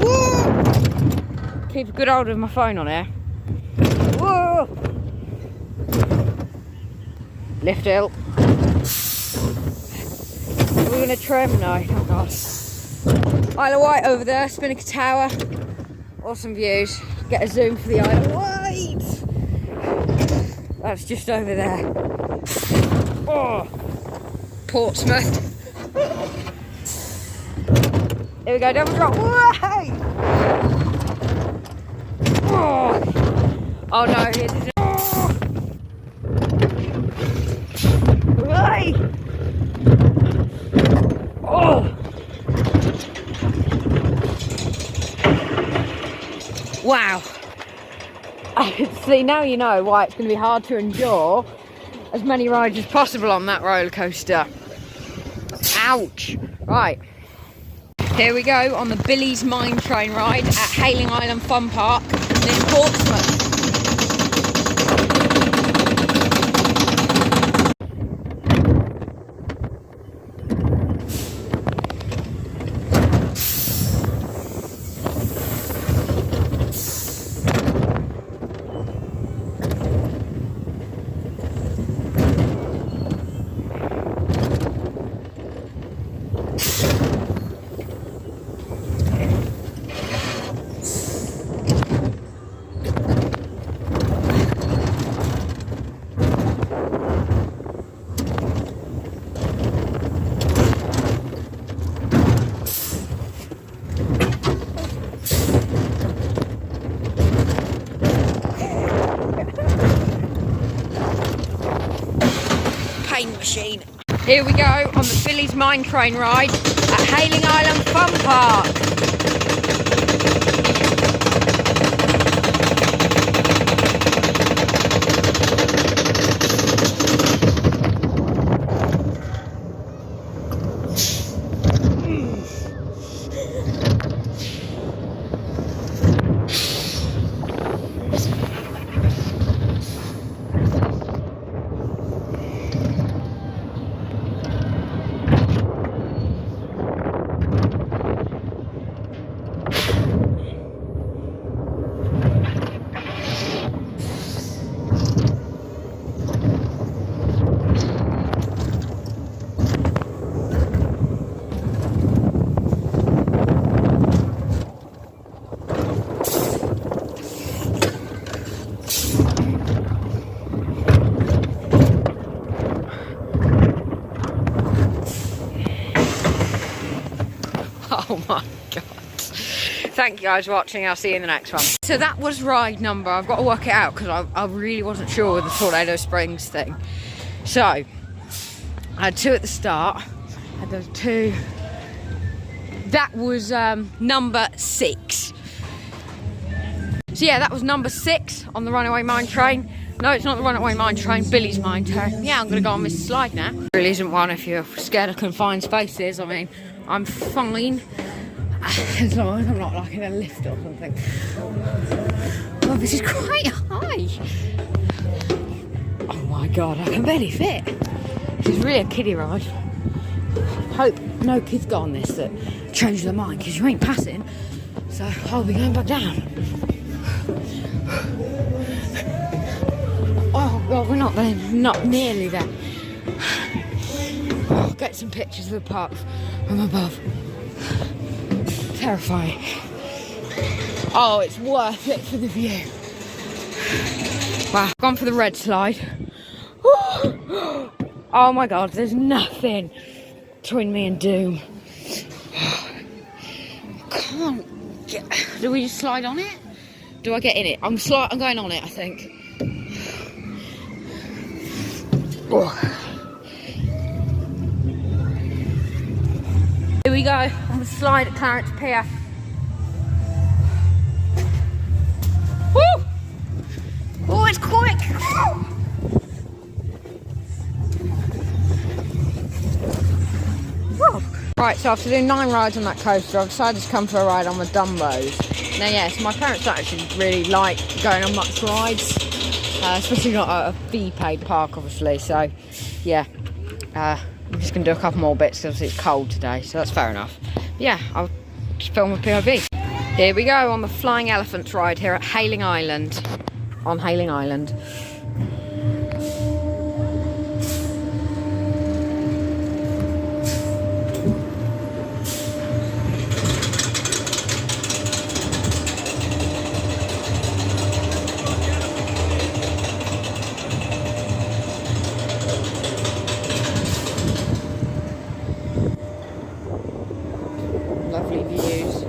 Woo! Keep a good hold of my phone on here. Whoa! Lift hill. Are we going to trim? No, oh god. Isle of Wight over there, Spinnaker Tower. Awesome views. Get a zoom for the Isle of Wight. That's just over there. Oh, Portsmouth. Here we go, double drop. Whoa! Oh no, it is. Oh! Wow. I can see, now you know why it's going to be hard to endure as many rides as possible on that roller coaster. Ouch. Right. Here we go on the Billy's Mine Train ride at Hayling Island Fun Park near Portsmouth. machine. Here we go on the Billy's Mine Train ride at Hayling Island Fun Park. Oh my god. Thank you guys for watching. I'll see you in the next one. So that was ride number. I've got to work it out because I really wasn't sure with the Tornado Springs thing. So I had 2 at the start. I had those 2. That was number 6. So yeah, that was number 6 on the Runaway Mine Train. No, it's not the Runaway Mine Train, Billy's Mine Train. Yeah, I'm going to go on this slide now. There really isn't one if you're scared of confined spaces. I mean, I'm fine as long as I'm not like in a lift or something. Oh, this is quite high. Oh my god, I can barely fit. This is really a kiddie ride. Hope no kids got on this that change their mind because you ain't passing. So I'll be going back down. Oh god, we're not there, not nearly there. I'll get some pictures of the park from above. Terrifying. Oh, it's worth it for the view. Wow, gone for the red slide. Oh my god, there's nothing between me and doom. Can't get. Do we just slide on it? Do I get in it? I'm going on it, I think. Here we go on the slide at Clarence Pier. Woo! Oh, it's quick! Woo! Right, so after doing 9 rides on that coaster, I've decided to come for a ride on the Dumbos. Now, yes, my parents don't actually really like going on much rides, especially not at a fee-paid park, obviously. So, yeah. I'm just going to do a couple more bits because it's cold today, so that's fair enough. Yeah, I'll just film a POV. Here we go on the Flying Elephants ride here at Hayling Island. On Hayling Island. Lovely views.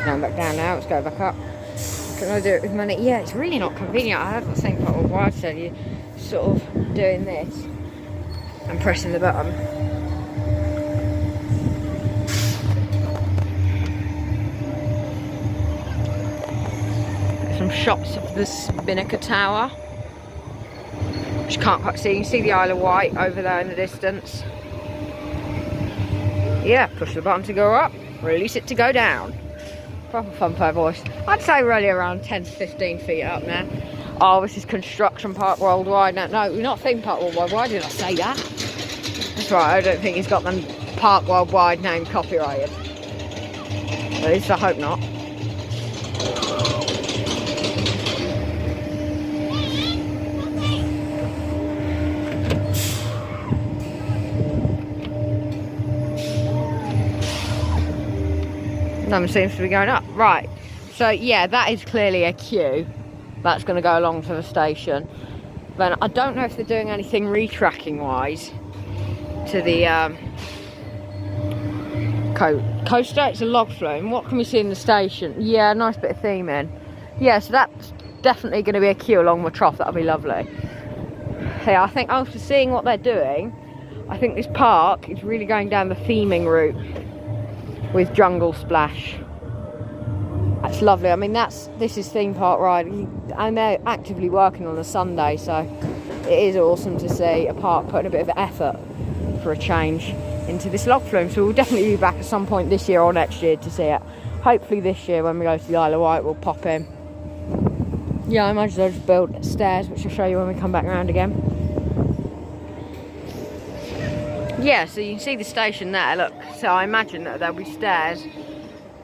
Going back down now, let's go back up. Can I do it with money? Yeah, it's really not convenient. I have the same part of what I said, you sort of doing this and pressing the button. Some shots of the Spinnaker Tower, which you can't quite see. You can see the Isle of Wight over there in the distance. Yeah, push the button to go up, release it to go down. Proper Funfair voice. I'd say really around 10 to 15 feet up now. Oh, this is Construction Park Worldwide. No, we're not theme park worldwide. Why did I say that? That's right, I don't think he's got them Park Worldwide name copyrighted. At least I hope not. None seems to be going up. Right, so yeah, that is clearly a queue that's going to go along to the station. But I don't know if they're doing anything retracking wise to the coaster. It's a log flume. What can we see in the station? Yeah, nice bit of theming. Yeah, so that's definitely going to be a queue along the trough. That'll be lovely. Yeah, I think after seeing what they're doing, I think this park is really going down the theming route with Jungle Splash. That's lovely. I mean, this is theme park ride, and they're actively working on a Sunday, so it is awesome to see a park putting a bit of effort for a change into this log flume. So we'll definitely be back at some point this year or next year to see it. Hopefully this year when we go to the Isle of Wight we'll pop in. Yeah, I imagine they'll just build stairs, which I'll show you when we come back around again. Yeah, so you can see the station there, look. So I imagine that there'll be stairs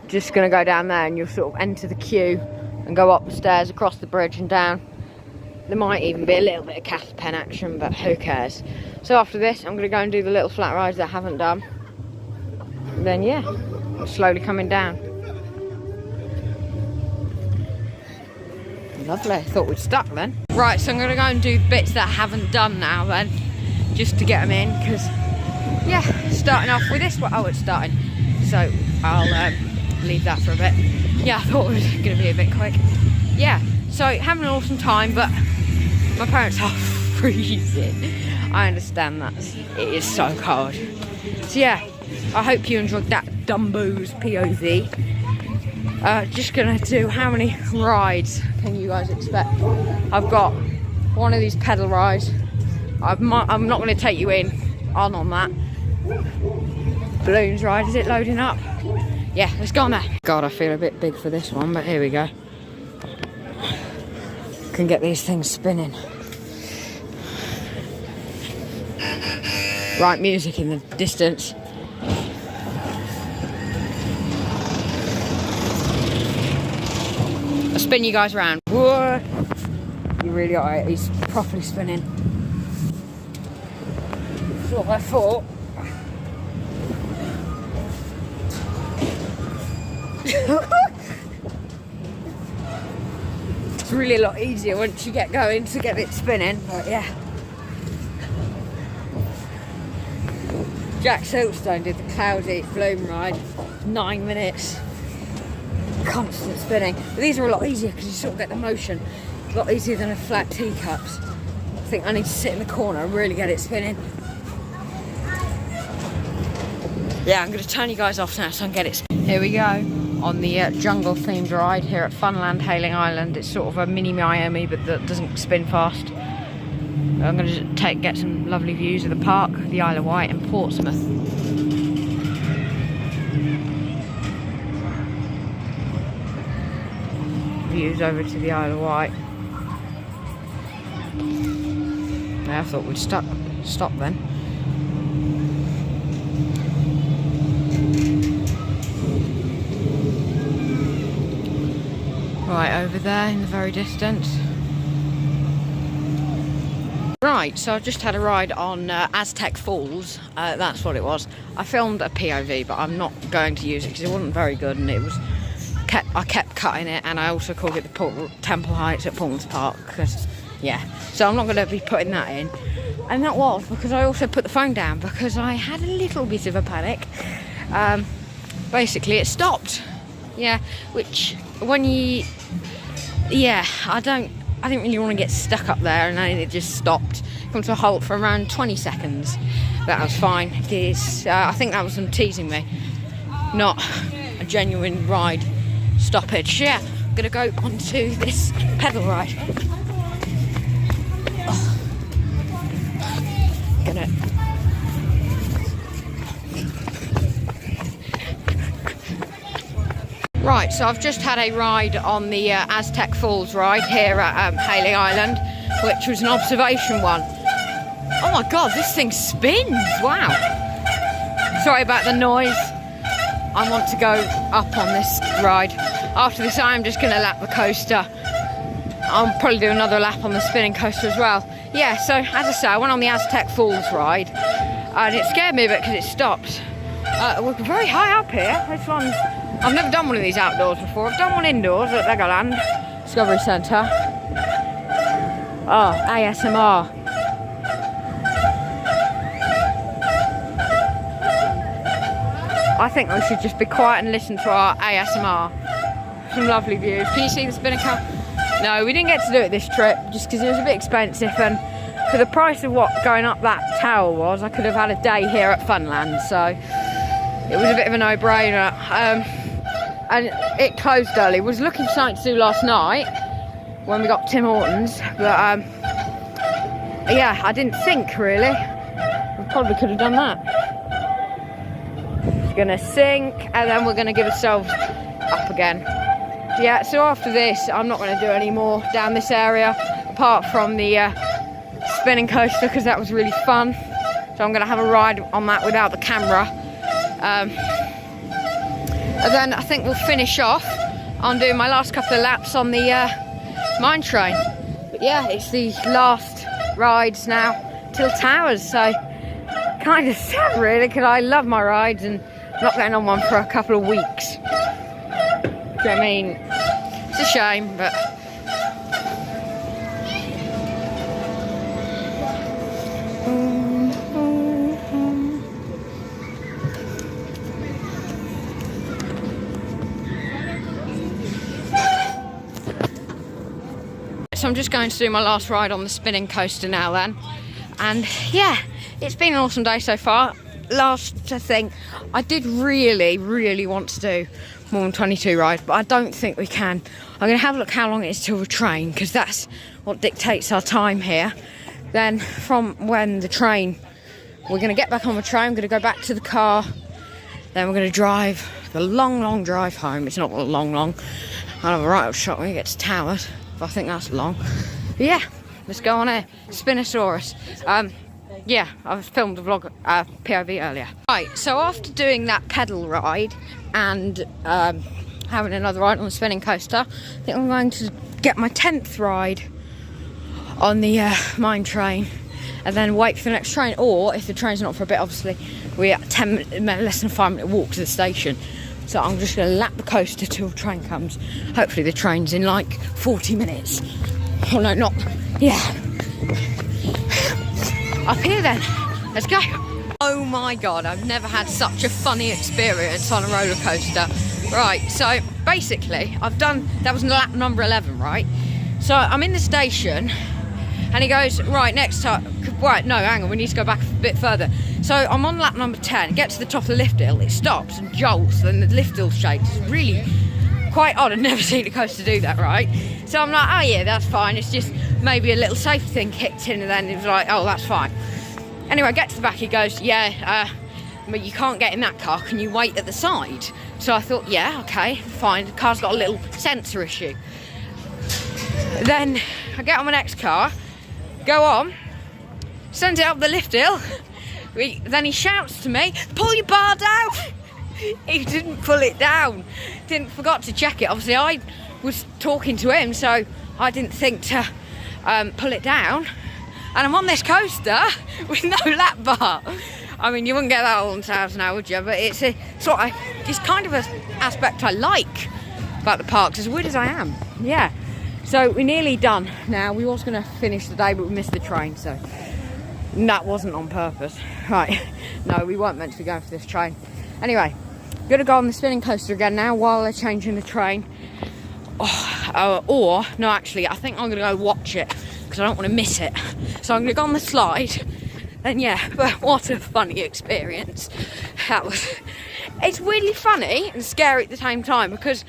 just going to go down there, and you'll sort of enter the queue and go up the stairs, across the bridge and down. There might even be a little bit of cast pen action, but who cares. So after this, I'm going to go and do the little flat rides that I haven't done. And then, yeah, slowly coming down. Lovely. Thought we'd stuck then. Right, so I'm going to go and do the bits that I haven't done now then, just to get them in, because, yeah, starting off with this. Oh, it's starting. So I'll leave that for a bit. Yeah, I thought it was going to be a bit quick. Yeah, so having an awesome time, but my parents are freezing. I understand that. It is so cold. So yeah, I hope you enjoyed that Dumbo's POV. Just gonna do, how many rides can you guys expect? I've got one of these pedal rides. I'm not gonna take you on that. Balloons ride, is it loading up? Yeah, let's go on there. God, I feel a bit big for this one, but here we go. Can get these things spinning. Right, music in the distance. I'll spin you guys around. Whoa! You really got it. He's properly spinning. That's what I thought. It's really a lot easier once you get going to get it spinning, but yeah. Jack Silverstone did the cloudy flume ride, 9 minutes, constant spinning. But these are a lot easier because you sort of get the motion. A lot easier than a flat teacups. I think I need to sit in the corner and really get it spinning. Yeah, I'm going to turn you guys off now so I can get it spinning. Here we go on the jungle themed ride here at Funland, Hayling Island. It's sort of a mini Miami, but that doesn't spin fast. I'm going to get some lovely views of the park, the Isle of Wight and Portsmouth. Views over to the Isle of Wight. Yeah, I thought we'd stop then. Right, over there in the very distance. Right, so I've just had a ride on Aztec Falls, that's what it was. I filmed a POV, but I'm not going to use it because it wasn't very good, and I kept cutting it, and I also called it the Temple Heights at Portsmouth Park, because, yeah. So I'm not going to be putting that in. And that was because I also put the phone down, because I had a little bit of a panic. Basically, it stopped. Yeah, which, when you... Yeah, I didn't really want to get stuck up there, and then it just stopped. Come to a halt for around 20 seconds. That was fine. I think that was them teasing me, not a genuine ride stoppage. Yeah, I'm gonna go onto this pedal ride. Right, so I've just had a ride on the Aztec Falls ride here at Hayling Island, which was an observation one. Oh my god, this thing spins! Wow! Sorry about the noise. I want to go up on this ride. After this, I am just going to lap the coaster. I'll probably do another lap on the spinning coaster as well. Yeah, so as I say, I went on the Aztec Falls ride, and it scared me a bit because it stopped. We're very high up here. This one's... I've never done one of these outdoors before. I've done one indoors at Legoland Discovery Centre. Oh, ASMR. I think we should just be quiet and listen to our ASMR. Some lovely views. Can you see the spinnaker? No, we didn't get to do it this trip just because it was a bit expensive, and for the price of what going up that tower was, I could have had a day here at Funland, so it was a bit of a no-brainer. And it closed early. We was looking for something to do last night when we got Tim Hortons, but yeah, I didn't think really. We probably could have done that. We're gonna sink and then we're gonna give ourselves up again. Yeah, so after this, I'm not gonna do any more down this area apart from the spinning coaster because that was really fun. So I'm gonna have a ride on that without the camera. And then I think we'll finish off on doing my last couple of laps on the mine train. But yeah, it's the last rides now till Towers, so kind of sad really because I love my rides and I'm not going on one for a couple of weeks. Do you know what I mean? It's a shame, but so I'm just going to do my last ride on the spinning coaster now then. And yeah, it's been an awesome day so far. Last thing, I did really want to do more than 22 rides, but I don't think we can. I'm going to have a look how long it is till the train, because that's what dictates our time here. Then from when the train, we're going to get back on the train, I'm going to go back to the car, then we're going to drive the long drive home. It's not long. I'll have a right up shot when we get to Towers. I think that's long. But yeah, let's go on here. Spinosaurus. Yeah, I filmed a vlog POV earlier. Right, so after doing that pedal ride and having another ride on the spinning coaster, I think I'm going to get my 10th ride on the mine train and then wait for the next train. Or if the train's not for a bit, obviously we're at less than a 5-minute walk to the station. So I'm just going to lap the coaster till the train comes. Hopefully the train's in like 40 minutes. Oh no, not. Yeah. Up here then. Let's go. Oh my God, I've never had such a funny experience on a roller coaster. Right, so basically that was lap number 11, right? So I'm in the station and he goes, right, next time, right, no, hang on, we need to go back a bit further. So I'm on lap number 10, get to the top of the lift hill, it stops and jolts, then the lift hill shakes. It's really quite odd, I've never seen a coaster do that, right? So I'm like, oh yeah, that's fine, it's just maybe a little safety thing kicked in, and then it was like, oh, that's fine. Anyway, I get to the back, he goes, yeah, but you can't get in that car, can you wait at the side? So I thought, yeah, okay, fine, the car's got a little sensor issue. Then I get on my next car, go on, send it up the lift hill. Then he shouts to me, pull your bar down. He didn't pull it down. Forgot to check it. Obviously I was talking to him, so I didn't think to pull it down. And I'm on this coaster with no lap bar. I mean, you wouldn't get that all on Towers now, would you? But it's it's kind of an aspect I like about the parks, as weird as I am. Yeah. So we're nearly done now. We was going to finish the day, but we missed the train, so that wasn't on purpose. Right, no, we weren't meant to be going for this train. Anyway, I'm going to go on the spinning coaster again now while they're changing the train. Or, no, actually, I think I'm going to go watch it because I don't want to miss it. So I'm going to go on the slide. And yeah, but what a funny experience. It's really funny and scary at the same time because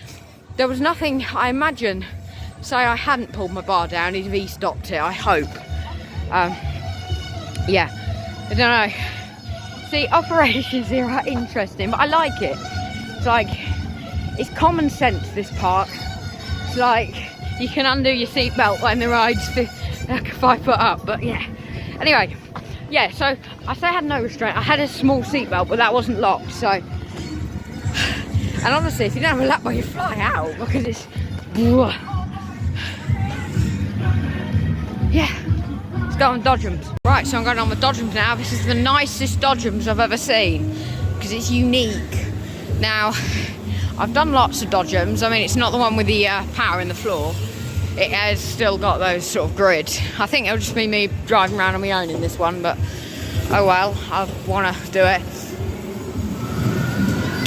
there was nothing, I imagine, say I hadn't pulled my bar down, he'd have stopped it, I hope. Yeah, I don't know. See, operations here are interesting, but I like it. It's like, it's common sense, this park. It's like, you can undo your seatbelt when the ride's 5 foot up, but yeah. Anyway, yeah, so I say I had no restraint. I had a small seatbelt, but that wasn't locked, so. And honestly, if you don't have a lap bar, you fly out because it's. Yeah, let's go on Dodgems. Right, so I'm going on the Dodgems now. This is the nicest Dodgems I've ever seen because it's unique. Now, I've done lots of Dodgems. I mean, it's not the one with the power in the floor. It has still got those sort of grids. I think it'll just be me driving around on my own in this one, but oh well, I want to do it.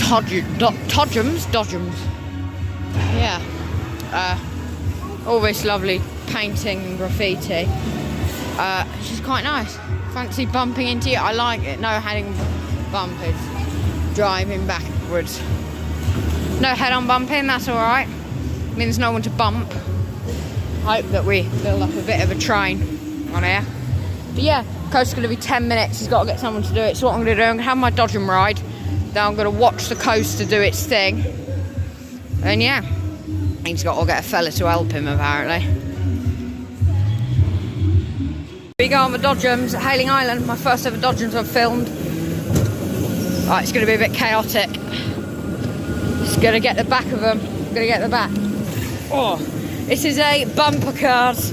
Dodgems. Yeah. all this lovely painting and graffiti. Which is quite nice. Fancy bumping into you? I like it. No heading bumpers. Driving backwards. No head-on bumping, that's alright. Means no one to bump. Hope that we build up a bit of a train on here. But yeah, coast's going to be 10 minutes. He's got to get someone to do it. So what I'm going to do, I'm going to have my dodgem ride. Then I'm going to watch the coast to do its thing. And yeah, he's got to get a fella to help him apparently. We go on the dodgems at Hayling Island. My first ever dodgems I've filmed. Right, it's going to be a bit chaotic. Just going to get the back of them. I'm going to get the back. Oh, this is a bumper cars,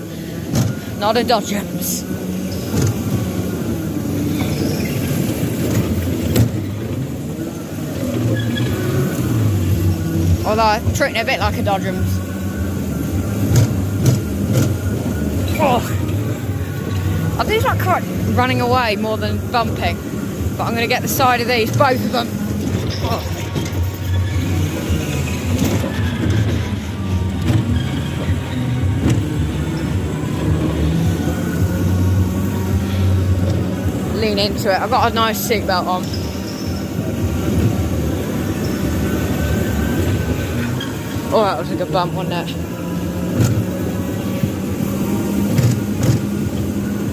not a dodgems. Although I'm treating it a bit like a dodgems. Oh, I think it's like running away more than bumping. But I'm going to get the side of these, both of them. Oh. Lean into it. I've got a nice seatbelt on. Oh, that was a good bump, wasn't it?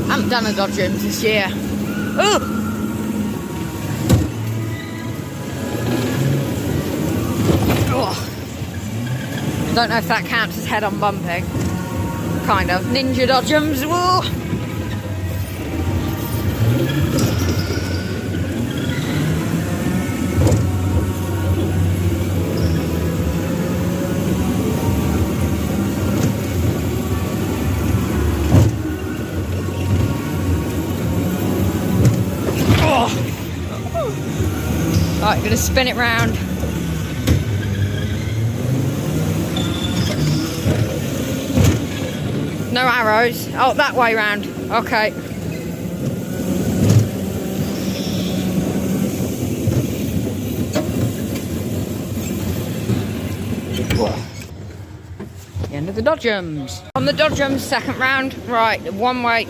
I haven't done a dodgems this year. Ooh! Oh. Don't know if that counts as head-on bumping. Kind of. Ninja dodgems. Whoa! Right, gonna spin it round. No arrows. Oh, that way round. Okay. The end of the dodgems. On the dodgems, second round. Right, one way.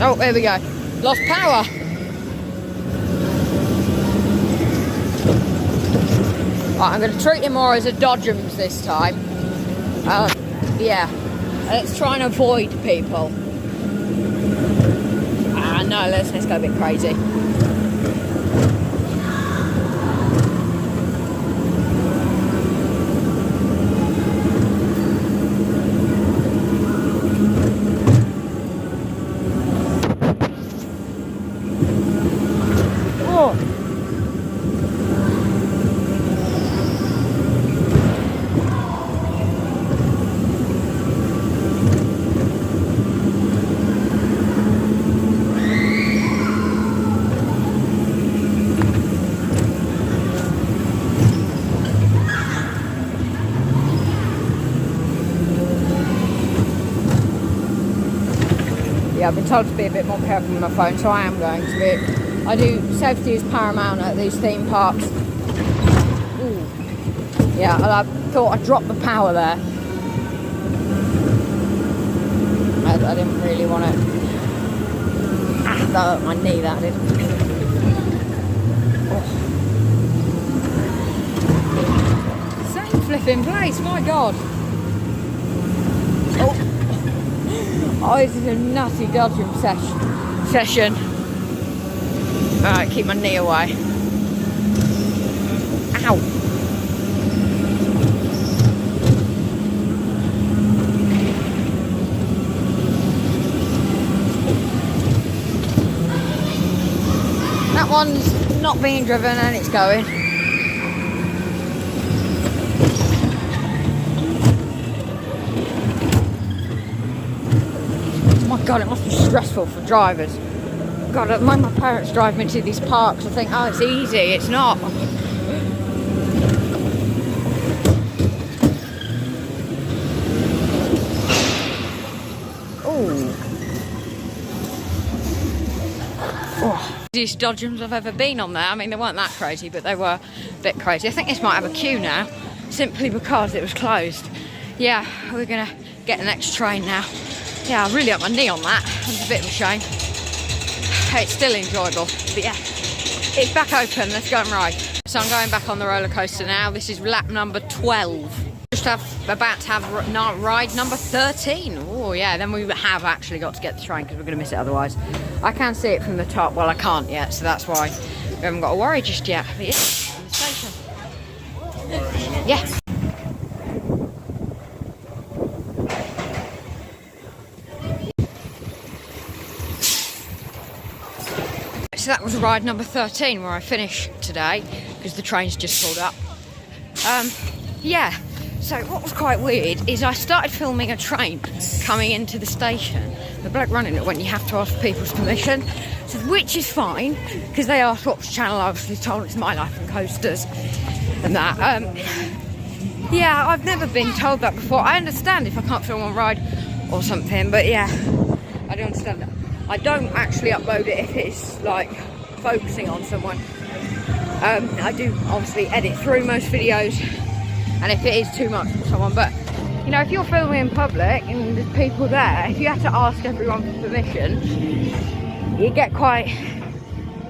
Oh, there we go. Lost power. Right, I'm going to treat him more as a dodgems this time. Yeah, let's try and avoid people. No, let's go a bit crazy. Yeah, I've been told to be a bit more careful with my phone, so I am going to be. I do, safety is paramount at these theme parks. Ooh. Yeah, I thought I dropped the power there. I didn't really want it. That hurt my knee, that did. Oh. Same flipping place, my God. Oh. Oh, this is a nutty dodgem session. Alright, keep my knee away. Ow! That one's not being driven and it's going. God, it must be stressful for drivers. God, when my parents drive me to these parks, I think, oh, it's easy. It's not. Oh. Easiest dodgems I've ever been on there. I mean, they weren't that crazy, but they were a bit crazy. I think this might have a queue now, simply because it was closed. yeah, we're gonna get the next train now. Yeah, I really up my knee on that. It's a bit of a shame. It's still enjoyable, but yeah, it's back open. Let's go and ride. So I'm going back on the roller coaster now. This is lap number 12. Just about to have ride number 13. Oh yeah, then we have actually got to get the train because we're going to miss it otherwise. I can see it from the top. Well, I can't yet, so that's why we haven't got to worry just yet. But yeah, in the station. Yeah. So that was ride number 13 where I finished today because the train's just pulled up. Yeah, so what was quite weird is I started filming a train coming into the station. The bloke running it went, you have to ask people's permission, so, which is fine because they asked what channel I was told. It's My Life and Coasters and that. Yeah, I've never been told that before. I understand if I can't film on ride or something, but yeah, I do understand that. I don't actually upload it if it's like focusing on someone. I do obviously edit through most videos, and if it is too much for someone, but you know, if you're filming in public and there's people there, if you have to ask everyone for permission, you get quite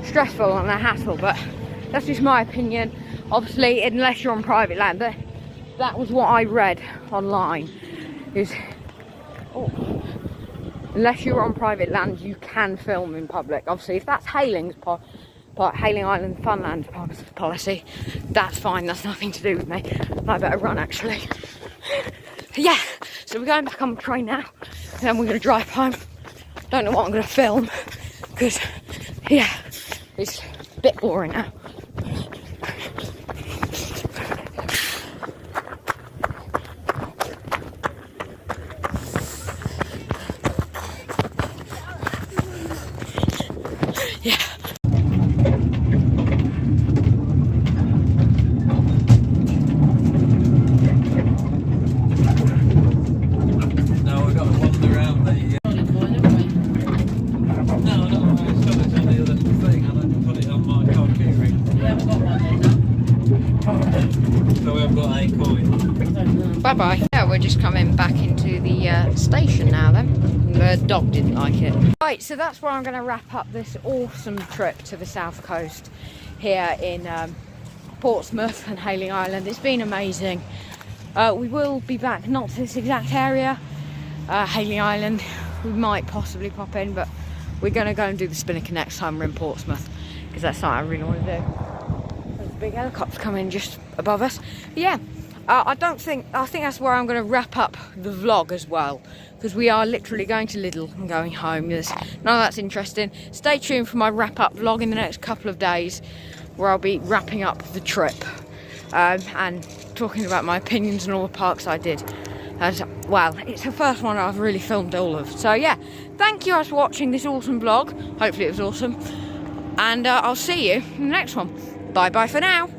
stressful and a hassle. But that's just my opinion. Obviously, unless you're on private land, but that was what I read online. Is unless you're on private land, you can film in public. Obviously, if that's Hayling's Hayling Island Funland policy, that's fine. That's nothing to do with me. I better run, actually. Yeah, so we're going back on the train now. And then we're going to drive home. Don't know what I'm going to film because, yeah, it's a bit boring now. Yeah. Now we've got to wander around the... No, it's got it on the other thing. I don't put it on my car keyring. We haven't got one then, So we haven't got a coin. Bye bye. Yeah, we're just coming back into the station now then. The dog didn't like it. Right, so that's where I'm going to wrap up this awesome trip to the south coast here in Portsmouth and Hayling Island. It's been amazing. We will be back, not to this exact area, Hayling Island. We might possibly pop in, but we're going to go and do the Spinnaker next time we're in Portsmouth because that's something I really want to do. There's a big helicopter coming just above us. But yeah. I think that's where I'm going to wrap up the vlog as well, because we are literally going to Lidl and going home. None of that's interesting. Stay tuned for my wrap up vlog in the next couple of days, where I'll be wrapping up the trip and talking about my opinions on all the parks I did. Well, it's the first one I've really filmed all of. So yeah, thank you guys for watching this awesome vlog. Hopefully it was awesome, and I'll see you in the next one. Bye bye for now.